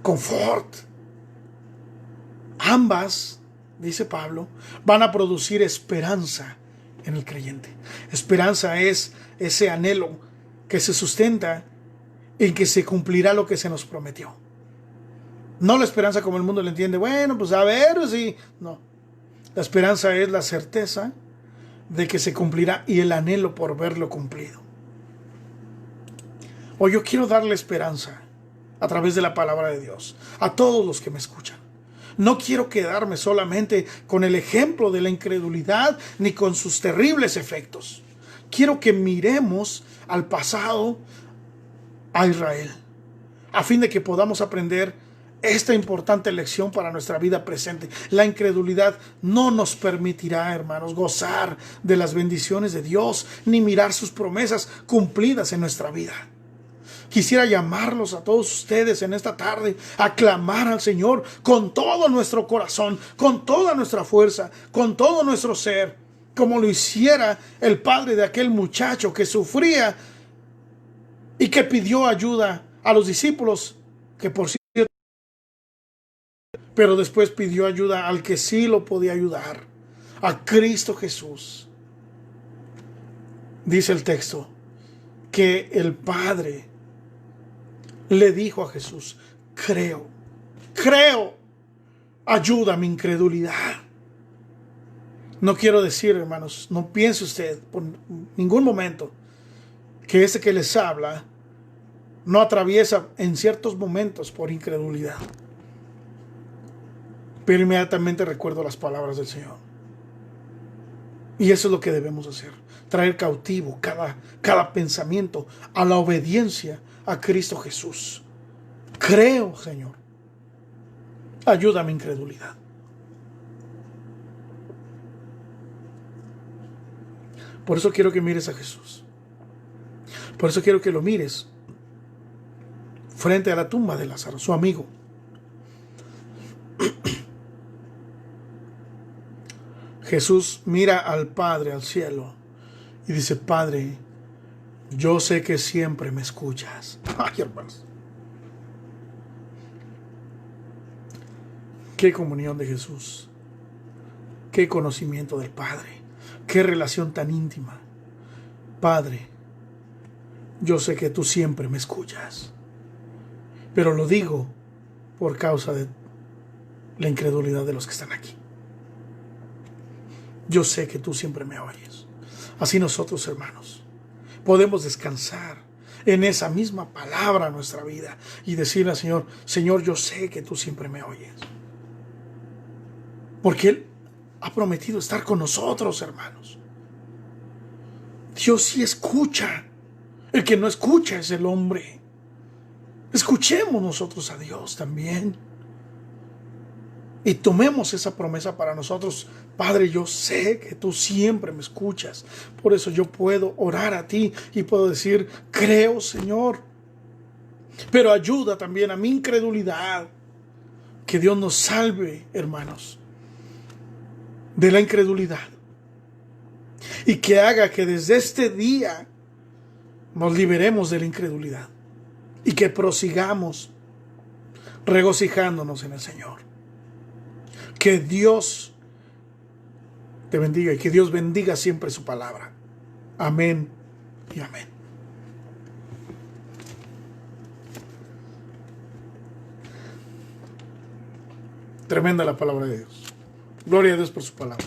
confort. Ambas, dice Pablo, van a producir esperanza en el creyente. Esperanza es ese anhelo que se sustenta en que se cumplirá lo que se nos prometió. No la esperanza como el mundo le entiende, bueno, pues a ver si... No, la esperanza es la certeza de que se cumplirá y el anhelo por verlo cumplido. Hoy yo quiero darle esperanza a través de la palabra de Dios a todos los que me escuchan. No quiero quedarme solamente con el ejemplo de la incredulidad ni con sus terribles efectos. Quiero que miremos al pasado, a Israel, a fin de que podamos aprender esta importante lección para nuestra vida presente. La incredulidad no nos permitirá, hermanos, gozar de las bendiciones de Dios, ni mirar sus promesas cumplidas en nuestra vida. Quisiera llamarlos a todos ustedes en esta tarde a clamar al Señor con todo nuestro corazón, con toda nuestra fuerza, con todo nuestro ser, como lo hiciera el padre de aquel muchacho que sufría y que pidió ayuda a los discípulos, que por cierto, pero después pidió ayuda al que sí lo podía ayudar, a Cristo Jesús. Dice el texto que el Padre le dijo a Jesús: creo, ayuda a mi incredulidad. No quiero decir, hermanos, no piense usted por ningún momento que ese que les habla no atraviesa en ciertos momentos por incredulidad. Pero inmediatamente recuerdo las palabras del Señor. Y eso es lo que debemos hacer: traer cautivo cada pensamiento a la obediencia a Cristo Jesús. Creo, Señor, ayuda a mi incredulidad. Por eso quiero que mires a Jesús. Por eso quiero que lo mires frente a la tumba de Lázaro, su amigo. Jesús mira al Padre, al cielo, y dice: Padre, yo sé que siempre me escuchas. Ay, hermanos. Qué comunión de Jesús. Qué conocimiento del Padre. Qué relación tan íntima. Padre, yo sé que tú siempre me escuchas. Pero lo digo por causa de la incredulidad de los que están aquí. Yo sé que tú siempre me oyes. Así nosotros, hermanos, podemos descansar en esa misma palabra en nuestra vida y decirle al Señor: Señor, yo sé que tú siempre me oyes. Porque Él ha prometido estar con nosotros, hermanos. Dios sí escucha. El que no escucha es el hombre. Escuchemos nosotros a Dios también. Y tomemos esa promesa para nosotros. Padre, yo sé que tú siempre me escuchas. Por eso yo puedo orar a ti y puedo decir: creo, Señor. Pero ayuda también a mi incredulidad. Que Dios nos salve, hermanos, de la incredulidad. Y que haga que desde este día nos liberemos de la incredulidad. Y que prosigamos regocijándonos en el Señor. Que Dios te bendiga y que Dios bendiga siempre su palabra. Amén y amén. Tremenda la palabra de Dios. Gloria a Dios por su palabra.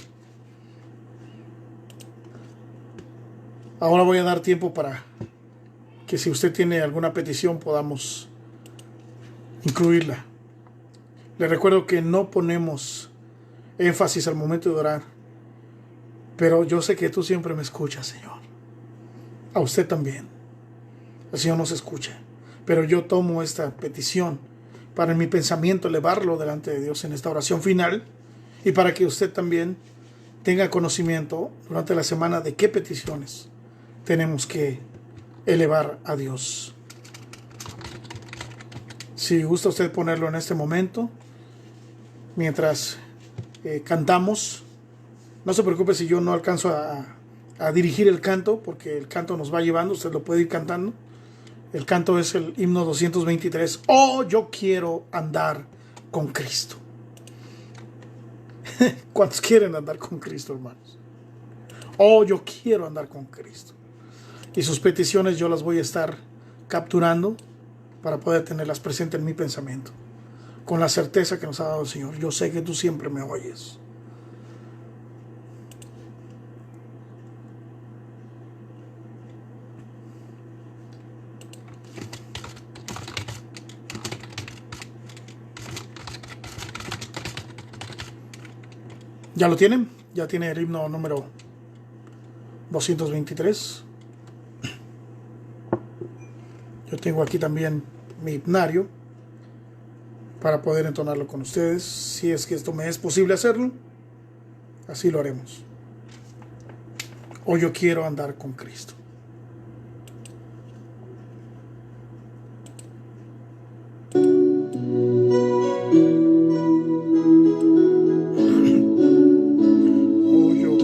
Ahora voy a dar tiempo para que si usted tiene alguna petición podamos incluirla. Le recuerdo que no ponemos énfasis al momento de orar, pero yo sé que tú siempre me escuchas, Señor. A usted también. El Señor nos escucha. Pero yo tomo esta petición para en mi pensamiento elevarlo delante de Dios en esta oración final y para que usted también tenga conocimiento durante la semana de qué peticiones tenemos que elevar a Dios. Si gusta usted ponerlo en este momento, mientras cantamos, no se preocupe si yo no alcanzo a dirigir el canto, porque el canto nos va llevando, usted lo puede ir cantando. El canto es el himno 223. Oh, yo quiero andar con Cristo. ¿Cuántos quieren andar con Cristo, hermanos? Oh, yo quiero andar con Cristo. Y sus peticiones yo las voy a estar capturando para poder tenerlas presentes en mi pensamiento. Con la certeza que nos ha dado el Señor. Yo sé que tú siempre me oyes. ¿Ya lo tienen? Ya tiene el himno número 223. Yo tengo aquí también mi himnario para poder entonarlo con ustedes. Si es que esto me es posible hacerlo, así lo haremos. O yo quiero andar con Cristo.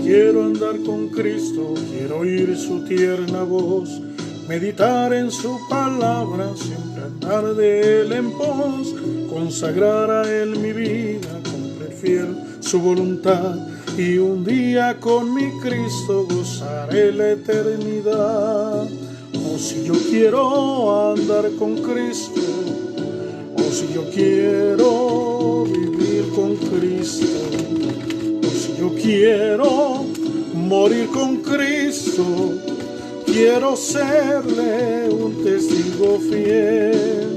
Quiero andar con Cristo, quiero oír su tierna voz, meditar en su palabra, siempre andar de él en pos, consagrar a él mi vida, cumplir fiel su voluntad, y un día con mi Cristo gozaré la eternidad. Oh, si yo quiero andar con Cristo, oh, si yo quiero vivir con Cristo, yo quiero morir con Cristo, quiero serle un testigo fiel.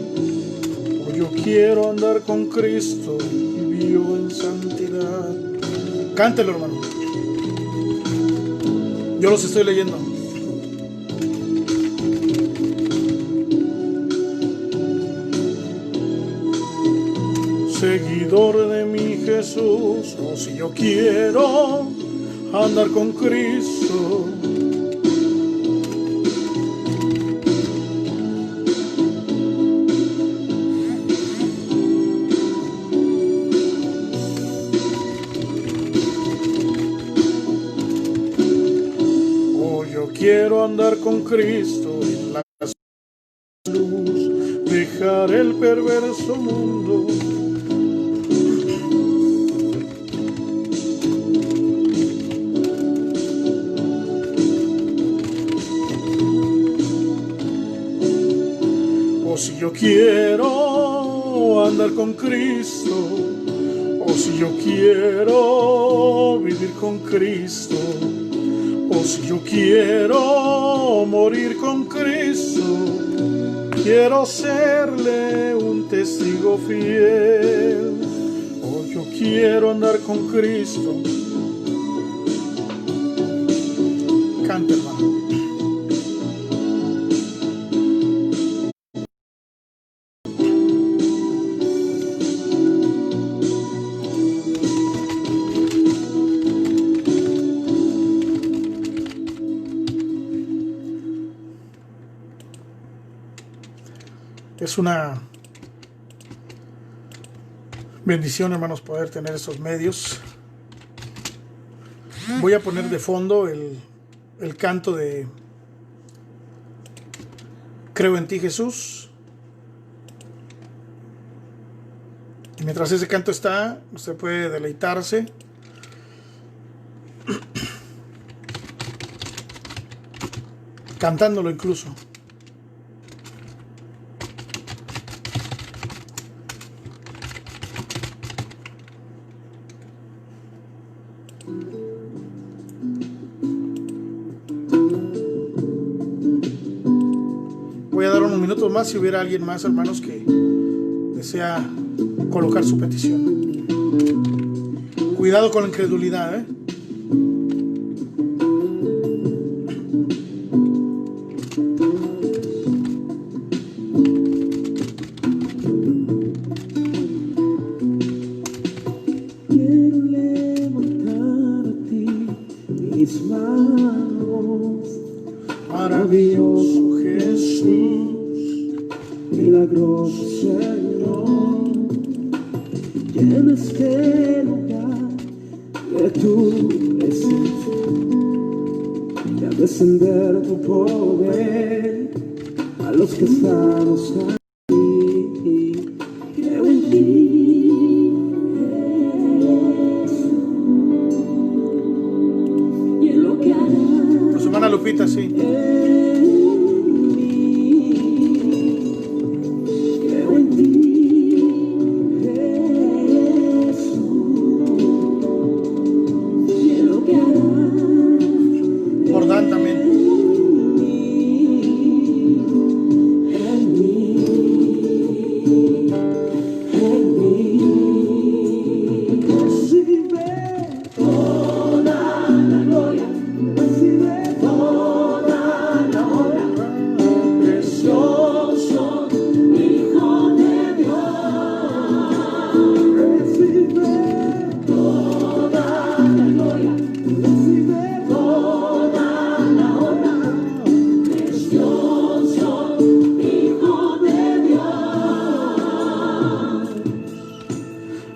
Oh, yo quiero andar con Cristo y vivo en santidad. Cántelo, hermano. Yo los estoy leyendo. Seguidor de mi Jesús, oh, si yo quiero andar con Cristo, oh, yo quiero andar con Cristo en la luz, dejar el perverso mundo. O si yo quiero andar con Cristo, o si yo quiero vivir con Cristo, o si yo quiero morir con Cristo, quiero serle un testigo fiel. O yo quiero andar con Cristo. Canta, hermano. Es una bendición, hermanos, poder tener estos medios. Voy a poner de fondo el canto de Creo en ti, Jesús. Y mientras ese canto está, usted puede deleitarse. Cantándolo incluso. minutos más si hubiera alguien más, hermanos, que desea colocar su petición. Cuidado con la incredulidad, ¿eh? Quiero levantar a ti mis manos, Maravilloso Jesús, milagroso Señor, llena este lugar de tu presencia, y al descender tu poder a los que estamos aquí, creo en ti, Jesús, y en lo que harás. nuestra hermana Lupita, sí. Creo en ti, Jesús, y en lo que harás. Por Dan también.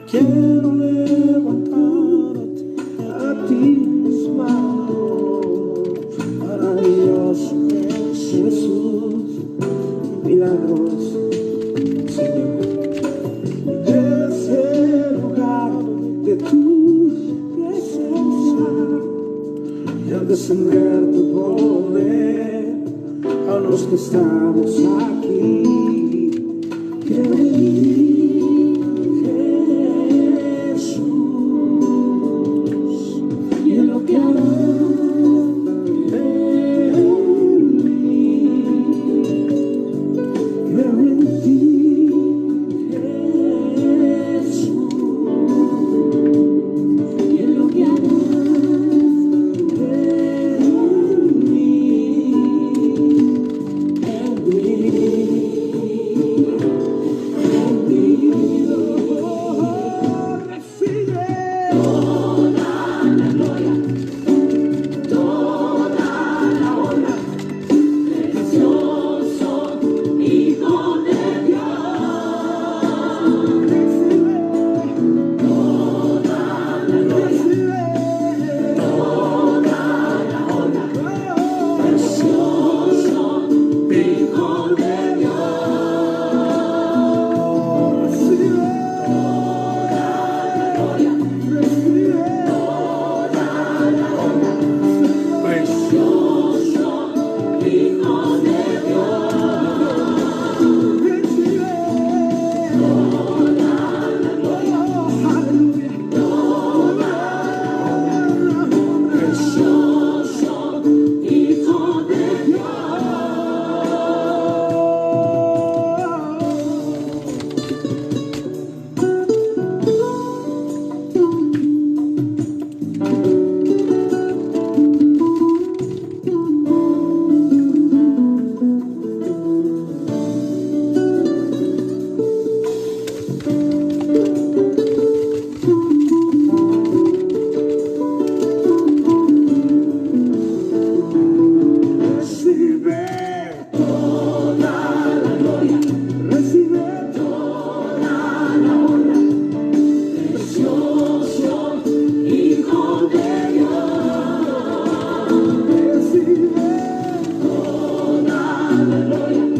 Quiero levantar a ti mis manos, maravilloso Jesús, milagroso Señor, ese lugar de tu presencia, y al descender tu poder a los que estamos aquí, creo en ti.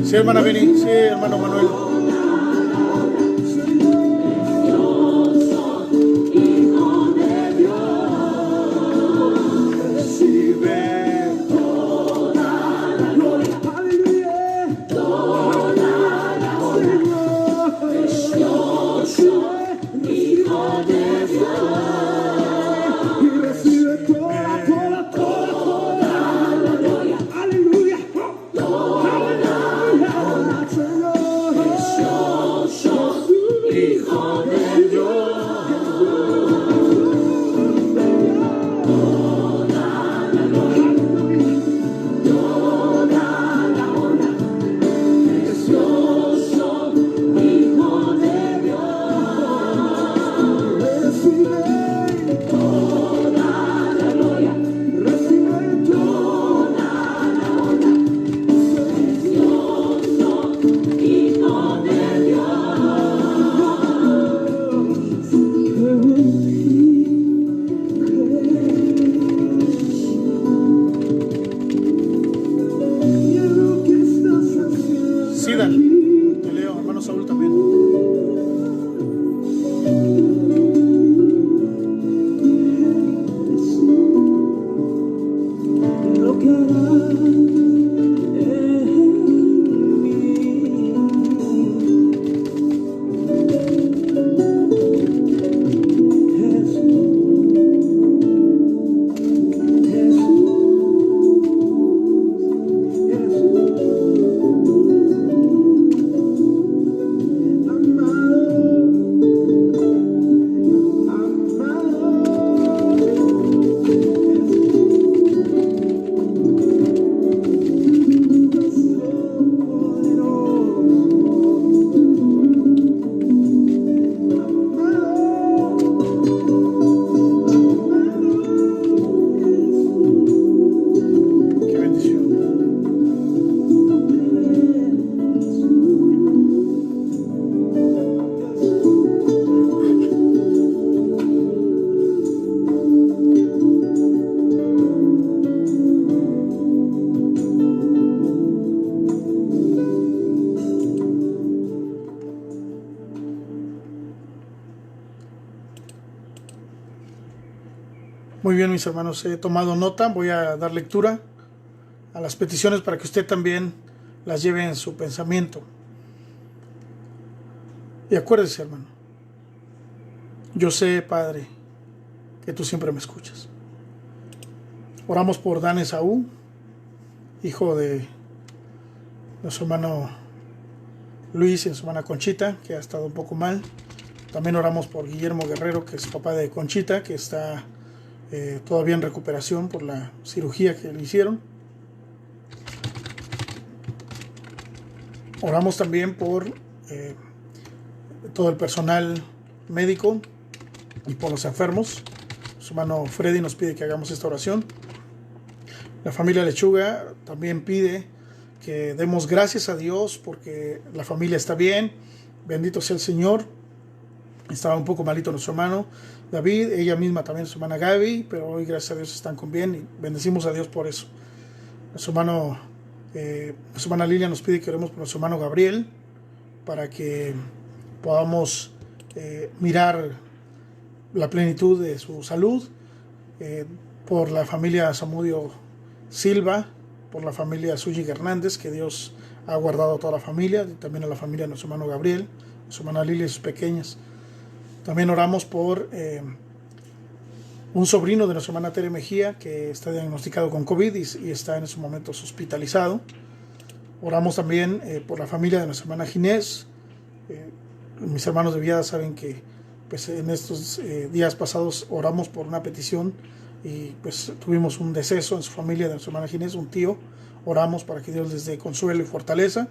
Sí, hermana Beni, sí, hermano Manuel. Muy bien, mis hermanos, he tomado nota. Voy a dar lectura a las peticiones para que usted también las lleve en su pensamiento. Y acuérdese, hermano, yo sé, Padre, que tú siempre me escuchas. Oramos por Dan Esaú, hijo de nuestro hermano Luis y su hermana Conchita, que ha estado un poco mal. También oramos por Guillermo Guerrero, que es papá de Conchita, que está todavía en recuperación por la cirugía que le hicieron. Oramos también por todo el personal médico y por los enfermos. Su hermano Freddy nos pide que hagamos esta oración. La familia Lechuga también pide que demos gracias a Dios porque la familia está bien. Bendito sea el Señor. Estaba un poco malito nuestro hermano David, ella misma también, su hermana Gaby, pero hoy gracias a Dios están con bien y bendecimos a Dios por eso. Nuestra hermana Lilia nos pide que oremos por nuestro hermano Gabriel para que podamos mirar la plenitud de su salud, por la familia Samudio Silva, por la familia Zúñiga Hernández, que Dios ha guardado a toda la familia, y también a la familia de nuestro hermano Gabriel, su hermana Lilia y sus pequeñas. También oramos por un sobrino de nuestra hermana Tere Mejía, que está diagnosticado con COVID y está en estos momentos hospitalizado. Oramos también por la familia de nuestra hermana Ginés. Mis hermanos de Viada saben que pues, en estos días pasados oramos por una petición y pues tuvimos un deceso en su familia de nuestra hermana Ginés, un tío. Oramos para que Dios les dé consuelo y fortaleza.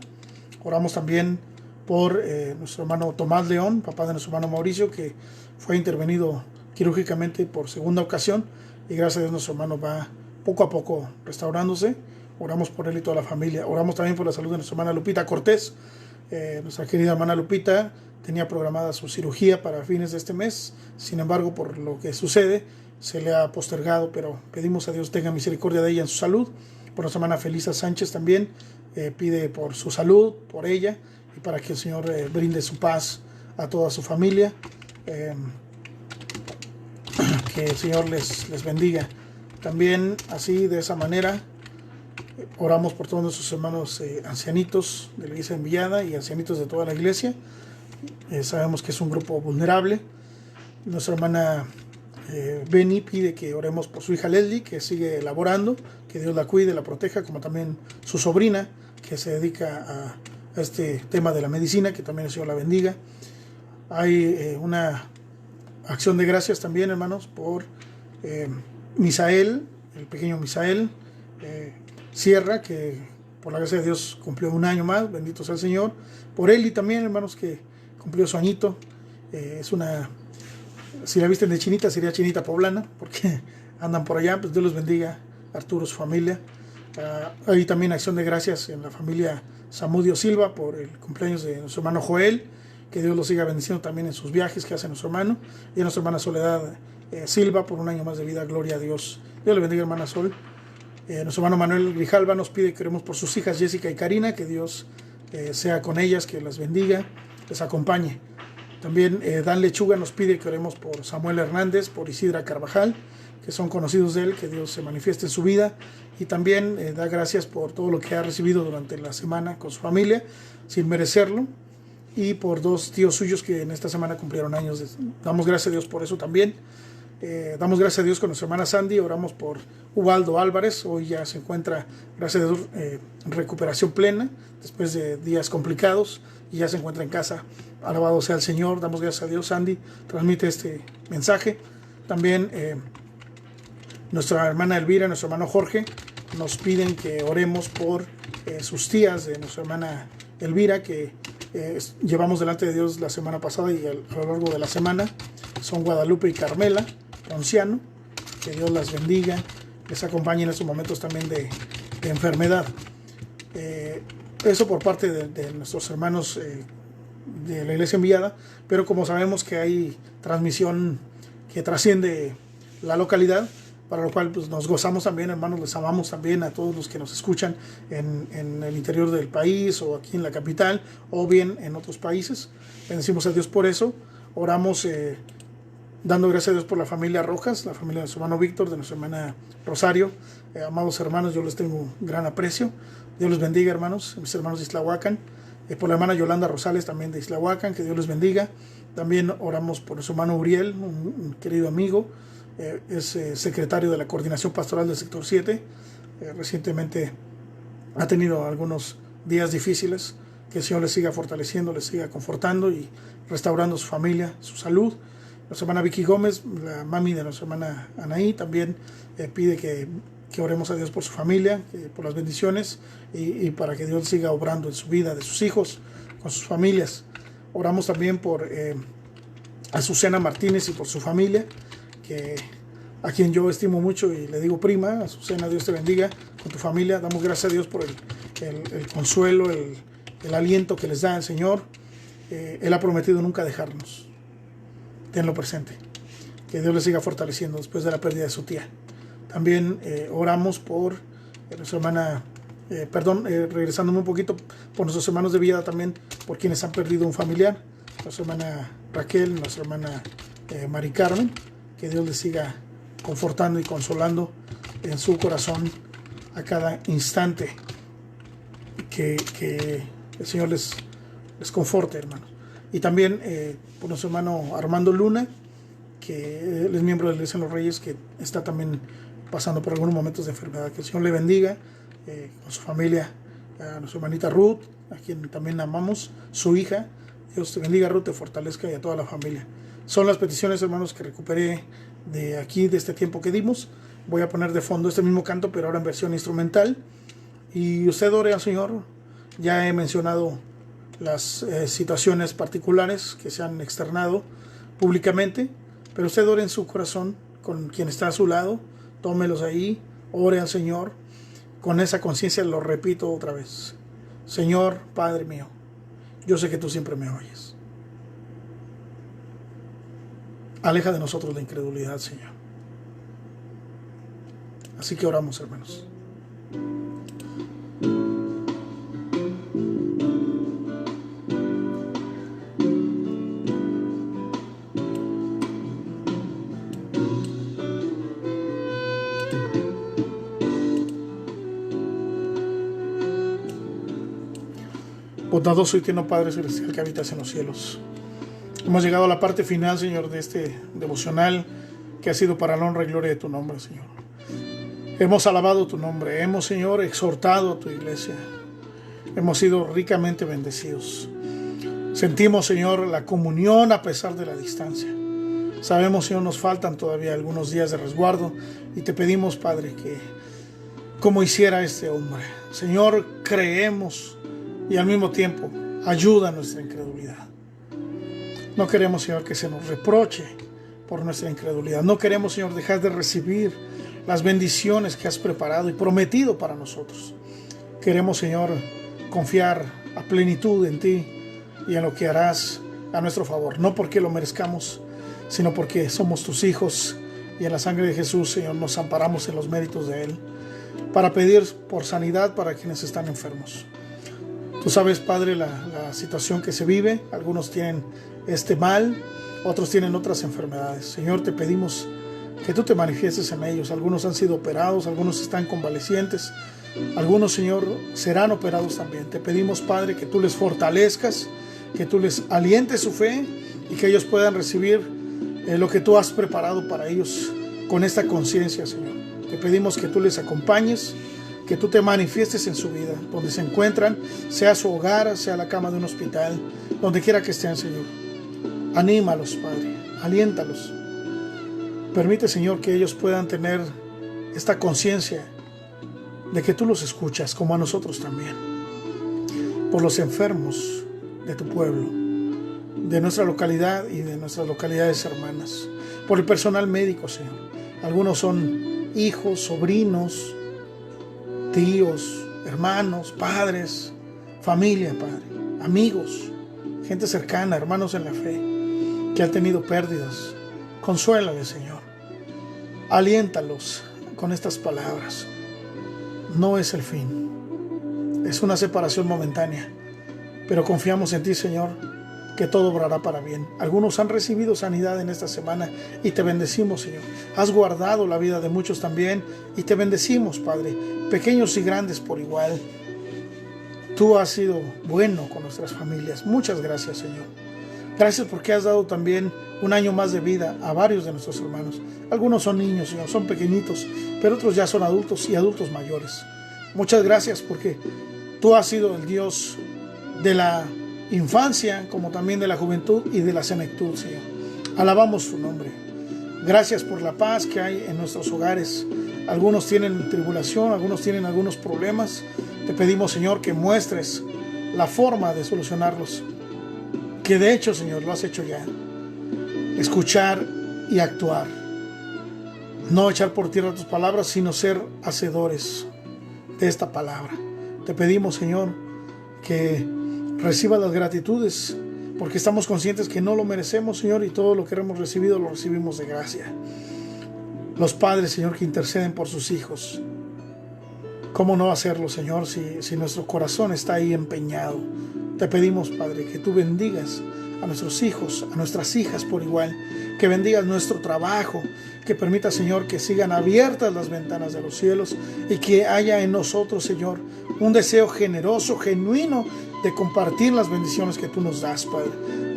Oramos también por nuestro hermano Tomás León, papá de nuestro hermano Mauricio, que fue intervenido quirúrgicamente por segunda ocasión y gracias a Dios nuestro hermano va poco a poco restaurándose. Oramos por él y toda la familia. Oramos también por la salud de nuestra hermana Lupita Cortés. Nuestra querida hermana Lupita tenía programada su cirugía para fines de este mes, sin embargo por lo que sucede se le ha postergado, pero pedimos a Dios tenga misericordia de ella en su salud. Por nuestra hermana Felisa Sánchez también pide por su salud, por ella, y para que el Señor brinde su paz a toda su familia. Que el Señor les bendiga. También así, de esa manera, oramos por todos nuestros hermanos ancianitos de la iglesia enviada y ancianitos de toda la iglesia. Sabemos que es un grupo vulnerable. Nuestra hermana Beni pide que oremos por su hija Leslie, que sigue laborando, que Dios la cuide, la proteja, como también su sobrina, que se dedica a este tema de la medicina, que también el Señor la bendiga. Hay una acción de gracias también, hermanos, por Misael, el pequeño Misael Sierra, que por la gracia de Dios cumplió un año más, bendito sea el Señor. Por Eli también, hermanos, que cumplió su añito. Es una, si la visten de chinita, sería chinita poblana, porque andan por allá. Pues Dios los bendiga, Arturo, su familia. Hay también acción de gracias en la familia Samudio Silva por el cumpleaños de nuestro hermano Joel, que Dios lo siga bendiciendo también en sus viajes que hace nuestro hermano, y a nuestra hermana Soledad Silva por un año más de vida, gloria a Dios. Dios le bendiga, hermana Sol. Nuestro hermano Manuel Grijalva nos pide que oremos por sus hijas Jessica y Karina, que Dios sea con ellas, que las bendiga, les acompañe. También Dan Lechuga nos pide que oremos por Samuel Hernández, por Isidra Carvajal, que son conocidos de él, que Dios se manifieste en su vida, y también da gracias por todo lo que ha recibido durante la semana con su familia, sin merecerlo, y por dos tíos suyos que en esta semana cumplieron años. Damos gracias a Dios por eso también. Damos gracias a Dios con nuestra hermana Sandy. Oramos por Ubaldo Álvarez, hoy ya se encuentra, gracias a Dios, en recuperación plena después de días complicados y ya se encuentra en casa. Alabado sea el Señor, damos gracias a Dios. Sandy transmite este mensaje. También nuestra hermana Elvira, nuestro hermano Jorge nos piden que oremos por sus tías de nuestra hermana Elvira, que llevamos delante de Dios la semana pasada y a lo largo de la semana. Son Guadalupe y Carmela Ponciano, que Dios las bendiga, les acompañe en estos momentos también de enfermedad. Eso por parte de nuestros hermanos de la iglesia enviada, pero como sabemos que hay transmisión que trasciende la localidad, para lo cual pues, nos gozamos también, hermanos, les amamos también a todos los que nos escuchan en el interior del país o aquí en la capital o bien en otros países. Bendecimos a Dios por eso. Oramos Dando gracias a Dios por la familia Rojas, la familia de nuestro hermano Víctor, de nuestra hermana Rosario. Amados hermanos, yo les tengo un gran aprecio. Dios los bendiga, hermanos, mis hermanos de Islahuacan. Por la hermana Yolanda Rosales, también de Islahuacan, que Dios les bendiga. También oramos por nuestro hermano Uriel, un querido amigo. Es secretario de la Coordinación Pastoral del Sector 7. Recientemente ha tenido algunos días difíciles. Que el Señor les siga fortaleciendo, les siga confortando y restaurando su familia, su salud. Nuestra hermana Vicky Gómez, la mami de nuestra hermana Anaí, también pide que oremos a Dios por su familia, por las bendiciones y para que Dios siga obrando en su vida, de sus hijos, con sus familias. Oramos también por Azucena Martínez y por su familia, a quien yo estimo mucho y le digo prima. Azucena, Dios te bendiga con tu familia. Damos gracias a Dios por el consuelo, el aliento que les da el Señor. Él ha prometido nunca dejarnos. Tenlo presente. Que Dios les siga fortaleciendo después de la pérdida de su tía. También oramos por nuestra hermana, regresándome un poquito, por nuestros hermanos de vida también, por quienes han perdido un familiar. Nuestra hermana Raquel, nuestra hermana Mari Carmen. Que Dios les siga confortando y consolando en su corazón a cada instante. Que el Señor les conforte, hermanos. Y también por nuestro hermano Armando Luna, que él es miembro de la Iglesia de los Reyes, que está también pasando por algunos momentos de enfermedad. Que el Señor le bendiga con su familia. A nuestra hermanita Ruth, a quien también amamos, su hija. Dios te bendiga, Ruth, te fortalezca, y a toda la familia. Son las peticiones, hermanos, que recuperé de aquí, de este tiempo que dimos. Voy a poner de fondo este mismo canto, pero ahora en versión instrumental. Y usted ore al Señor. Ya he mencionado las situaciones particulares que se han externado públicamente, pero usted ore en su corazón con quien está a su lado, tómelos ahí, ore al Señor, con esa conciencia. Lo repito otra vez: Señor, Padre mío, yo sé que tú siempre me oyes. Aleja de nosotros la incredulidad, Señor. Así que oramos, hermanos. Bondadoso y tierno Padre Celestial que habitas en los cielos. Hemos llegado a la parte final, Señor, de este devocional que ha sido para la honra y gloria de tu nombre, Señor. Hemos alabado tu nombre, hemos, Señor, exhortado a tu iglesia. Hemos sido ricamente bendecidos. Sentimos, Señor, la comunión a pesar de la distancia. Sabemos, Señor, nos faltan todavía algunos días de resguardo y te pedimos, Padre, que como hiciera este hombre, Señor, creemos y al mismo tiempo ayuda a nuestra incredulidad. No queremos, Señor, que se nos reproche por nuestra incredulidad. No queremos, Señor, dejar de recibir las bendiciones que has preparado y prometido para nosotros. Queremos, Señor, confiar a plenitud en ti y en lo que harás a nuestro favor. No porque lo merezcamos, sino porque somos tus hijos y en la sangre de Jesús, Señor, nos amparamos en los méritos de Él para pedir por sanidad para quienes están enfermos. Tú sabes, Padre, la situación que se vive. Algunos tienen este mal, otros tienen otras enfermedades. Señor, te pedimos que tú te manifiestes en ellos. Algunos han sido operados, algunos están convalecientes, algunos, Señor, serán operados también. Te pedimos, Padre, que tú les fortalezcas, que tú les alientes su fe y que ellos puedan recibir lo que tú has preparado para ellos con esta conciencia, Señor. Te pedimos que tú les acompañes, que tú te manifiestes en su vida, donde se encuentran, sea su hogar, sea la cama de un hospital, donde quiera que estén, Señor. Anímalos, Padre, aliéntalos. Permite, Señor, que ellos puedan tener esta conciencia de que tú los escuchas, como a nosotros también. Por los enfermos de tu pueblo, de nuestra localidad y de nuestras localidades hermanas. Por el personal médico, Señor. Algunos son hijos, sobrinos, tíos, hermanos, padres, familia, Padre, amigos, gente cercana, hermanos en la fe, que han tenido pérdidas. Consuélales, Señor. Aliéntalos con estas palabras. No es el fin. Es una separación momentánea. Pero confiamos en ti, Señor, que todo obrará para bien. Algunos han recibido sanidad en esta semana y te bendecimos, Señor. Has guardado la vida de muchos también y te bendecimos, Padre, pequeños y grandes por igual. Tú has sido bueno con nuestras familias. Muchas gracias, Señor. Gracias porque has dado también un año más de vida a varios de nuestros hermanos. Algunos son niños, Señor, son pequeñitos, pero otros ya son adultos y adultos mayores. Muchas gracias porque tú has sido el Dios de la infancia, como también de la juventud y de la senectud, Señor. Alabamos tu nombre. Gracias por la paz que hay en nuestros hogares. Algunos tienen tribulación, algunos tienen algunos problemas. Te pedimos, Señor, que muestres la forma de solucionarlos, que de hecho, Señor, lo has hecho ya. Escuchar y actuar. No echar por tierra tus palabras, sino ser hacedores de esta palabra. Te pedimos, Señor, que reciba las gratitudes, porque estamos conscientes que no lo merecemos, Señor, y todo lo que hemos recibido lo recibimos de gracia. Los padres, Señor, que interceden por sus hijos. ¿Cómo no hacerlo, Señor, si nuestro corazón está ahí empeñado? Te pedimos, Padre, que tú bendigas a nuestros hijos, a nuestras hijas por igual, que bendigas nuestro trabajo, que permita, Señor, que sigan abiertas las ventanas de los cielos y que haya en nosotros, Señor, un deseo generoso, genuino de compartir las bendiciones que tú nos das, Padre,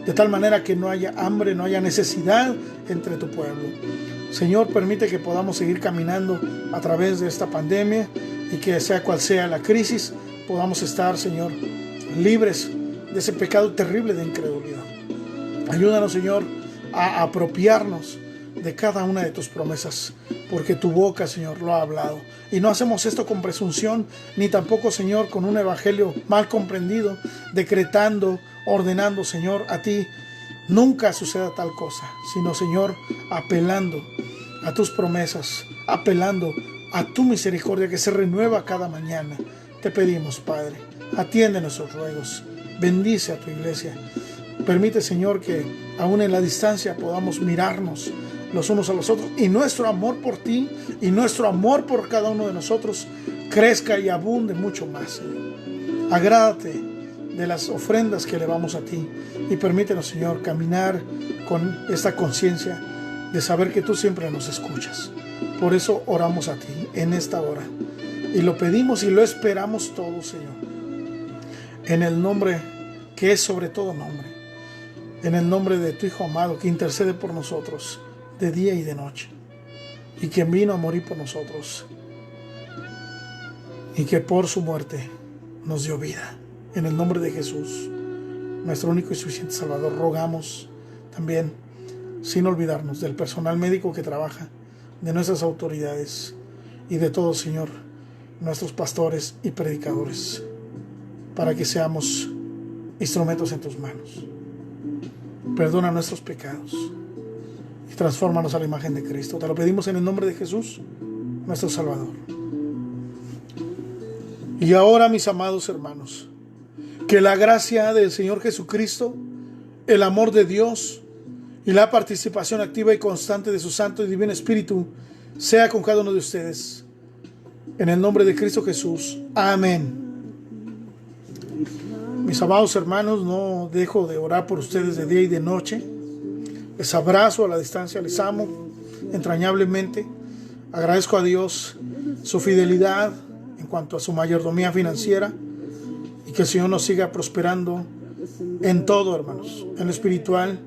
de tal manera que no haya hambre, no haya necesidad entre tu pueblo. Señor, permite que podamos seguir caminando a través de esta pandemia y que sea cual sea la crisis, podamos estar, Señor, libres de ese pecado terrible de incredulidad. Ayúdanos, Señor, a apropiarnos de cada una de tus promesas, porque tu boca, Señor, lo ha hablado. Y no hacemos esto con presunción, ni tampoco, Señor, con un evangelio mal comprendido, decretando, ordenando, Señor, a ti. Nunca suceda tal cosa, sino, Señor, apelando a tus promesas, apelando a tu misericordia que se renueva cada mañana. Te pedimos, Padre, atiende nuestros ruegos, bendice a tu iglesia. Permite, Señor, que aún en la distancia podamos mirarnos los unos a los otros y nuestro amor por ti y nuestro amor por cada uno de nosotros crezca y abunde mucho más, Señor. Agrádate de las ofrendas que elevamos a ti y permítenos, Señor, caminar con esta conciencia de saber que tú siempre nos escuchas. Por eso oramos a ti en esta hora y lo pedimos y lo esperamos todo, Señor, en el nombre que es sobre todo nombre, en el nombre de tu Hijo amado que intercede por nosotros de día y de noche, y quien vino a morir por nosotros, y que por su muerte nos dio vida. En el nombre de Jesús, nuestro único y suficiente Salvador, rogamos también, sin olvidarnos del personal médico que trabaja, de nuestras autoridades y de todos, Señor, nuestros pastores y predicadores, para que seamos instrumentos en tus manos. Perdona nuestros pecados y transfórmanos a la imagen de Cristo. Te lo pedimos en el nombre de Jesús, nuestro Salvador. Y ahora, mis amados hermanos, que la gracia del Señor Jesucristo, el amor de Dios y la participación activa y constante de su Santo y Divino Espíritu sea con cada uno de ustedes. En el nombre de Cristo Jesús. Amén. Mis amados hermanos, no dejo de orar por ustedes de día y de noche. Les abrazo a la distancia, les amo entrañablemente. Agradezco a Dios su fidelidad en cuanto a su mayordomía financiera y que el Señor nos siga prosperando en todo, hermanos, en lo espiritual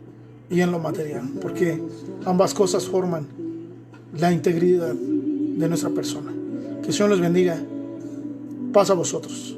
y en lo material, porque ambas cosas forman la integridad de nuestra persona. Que el Señor les bendiga. Paz a vosotros.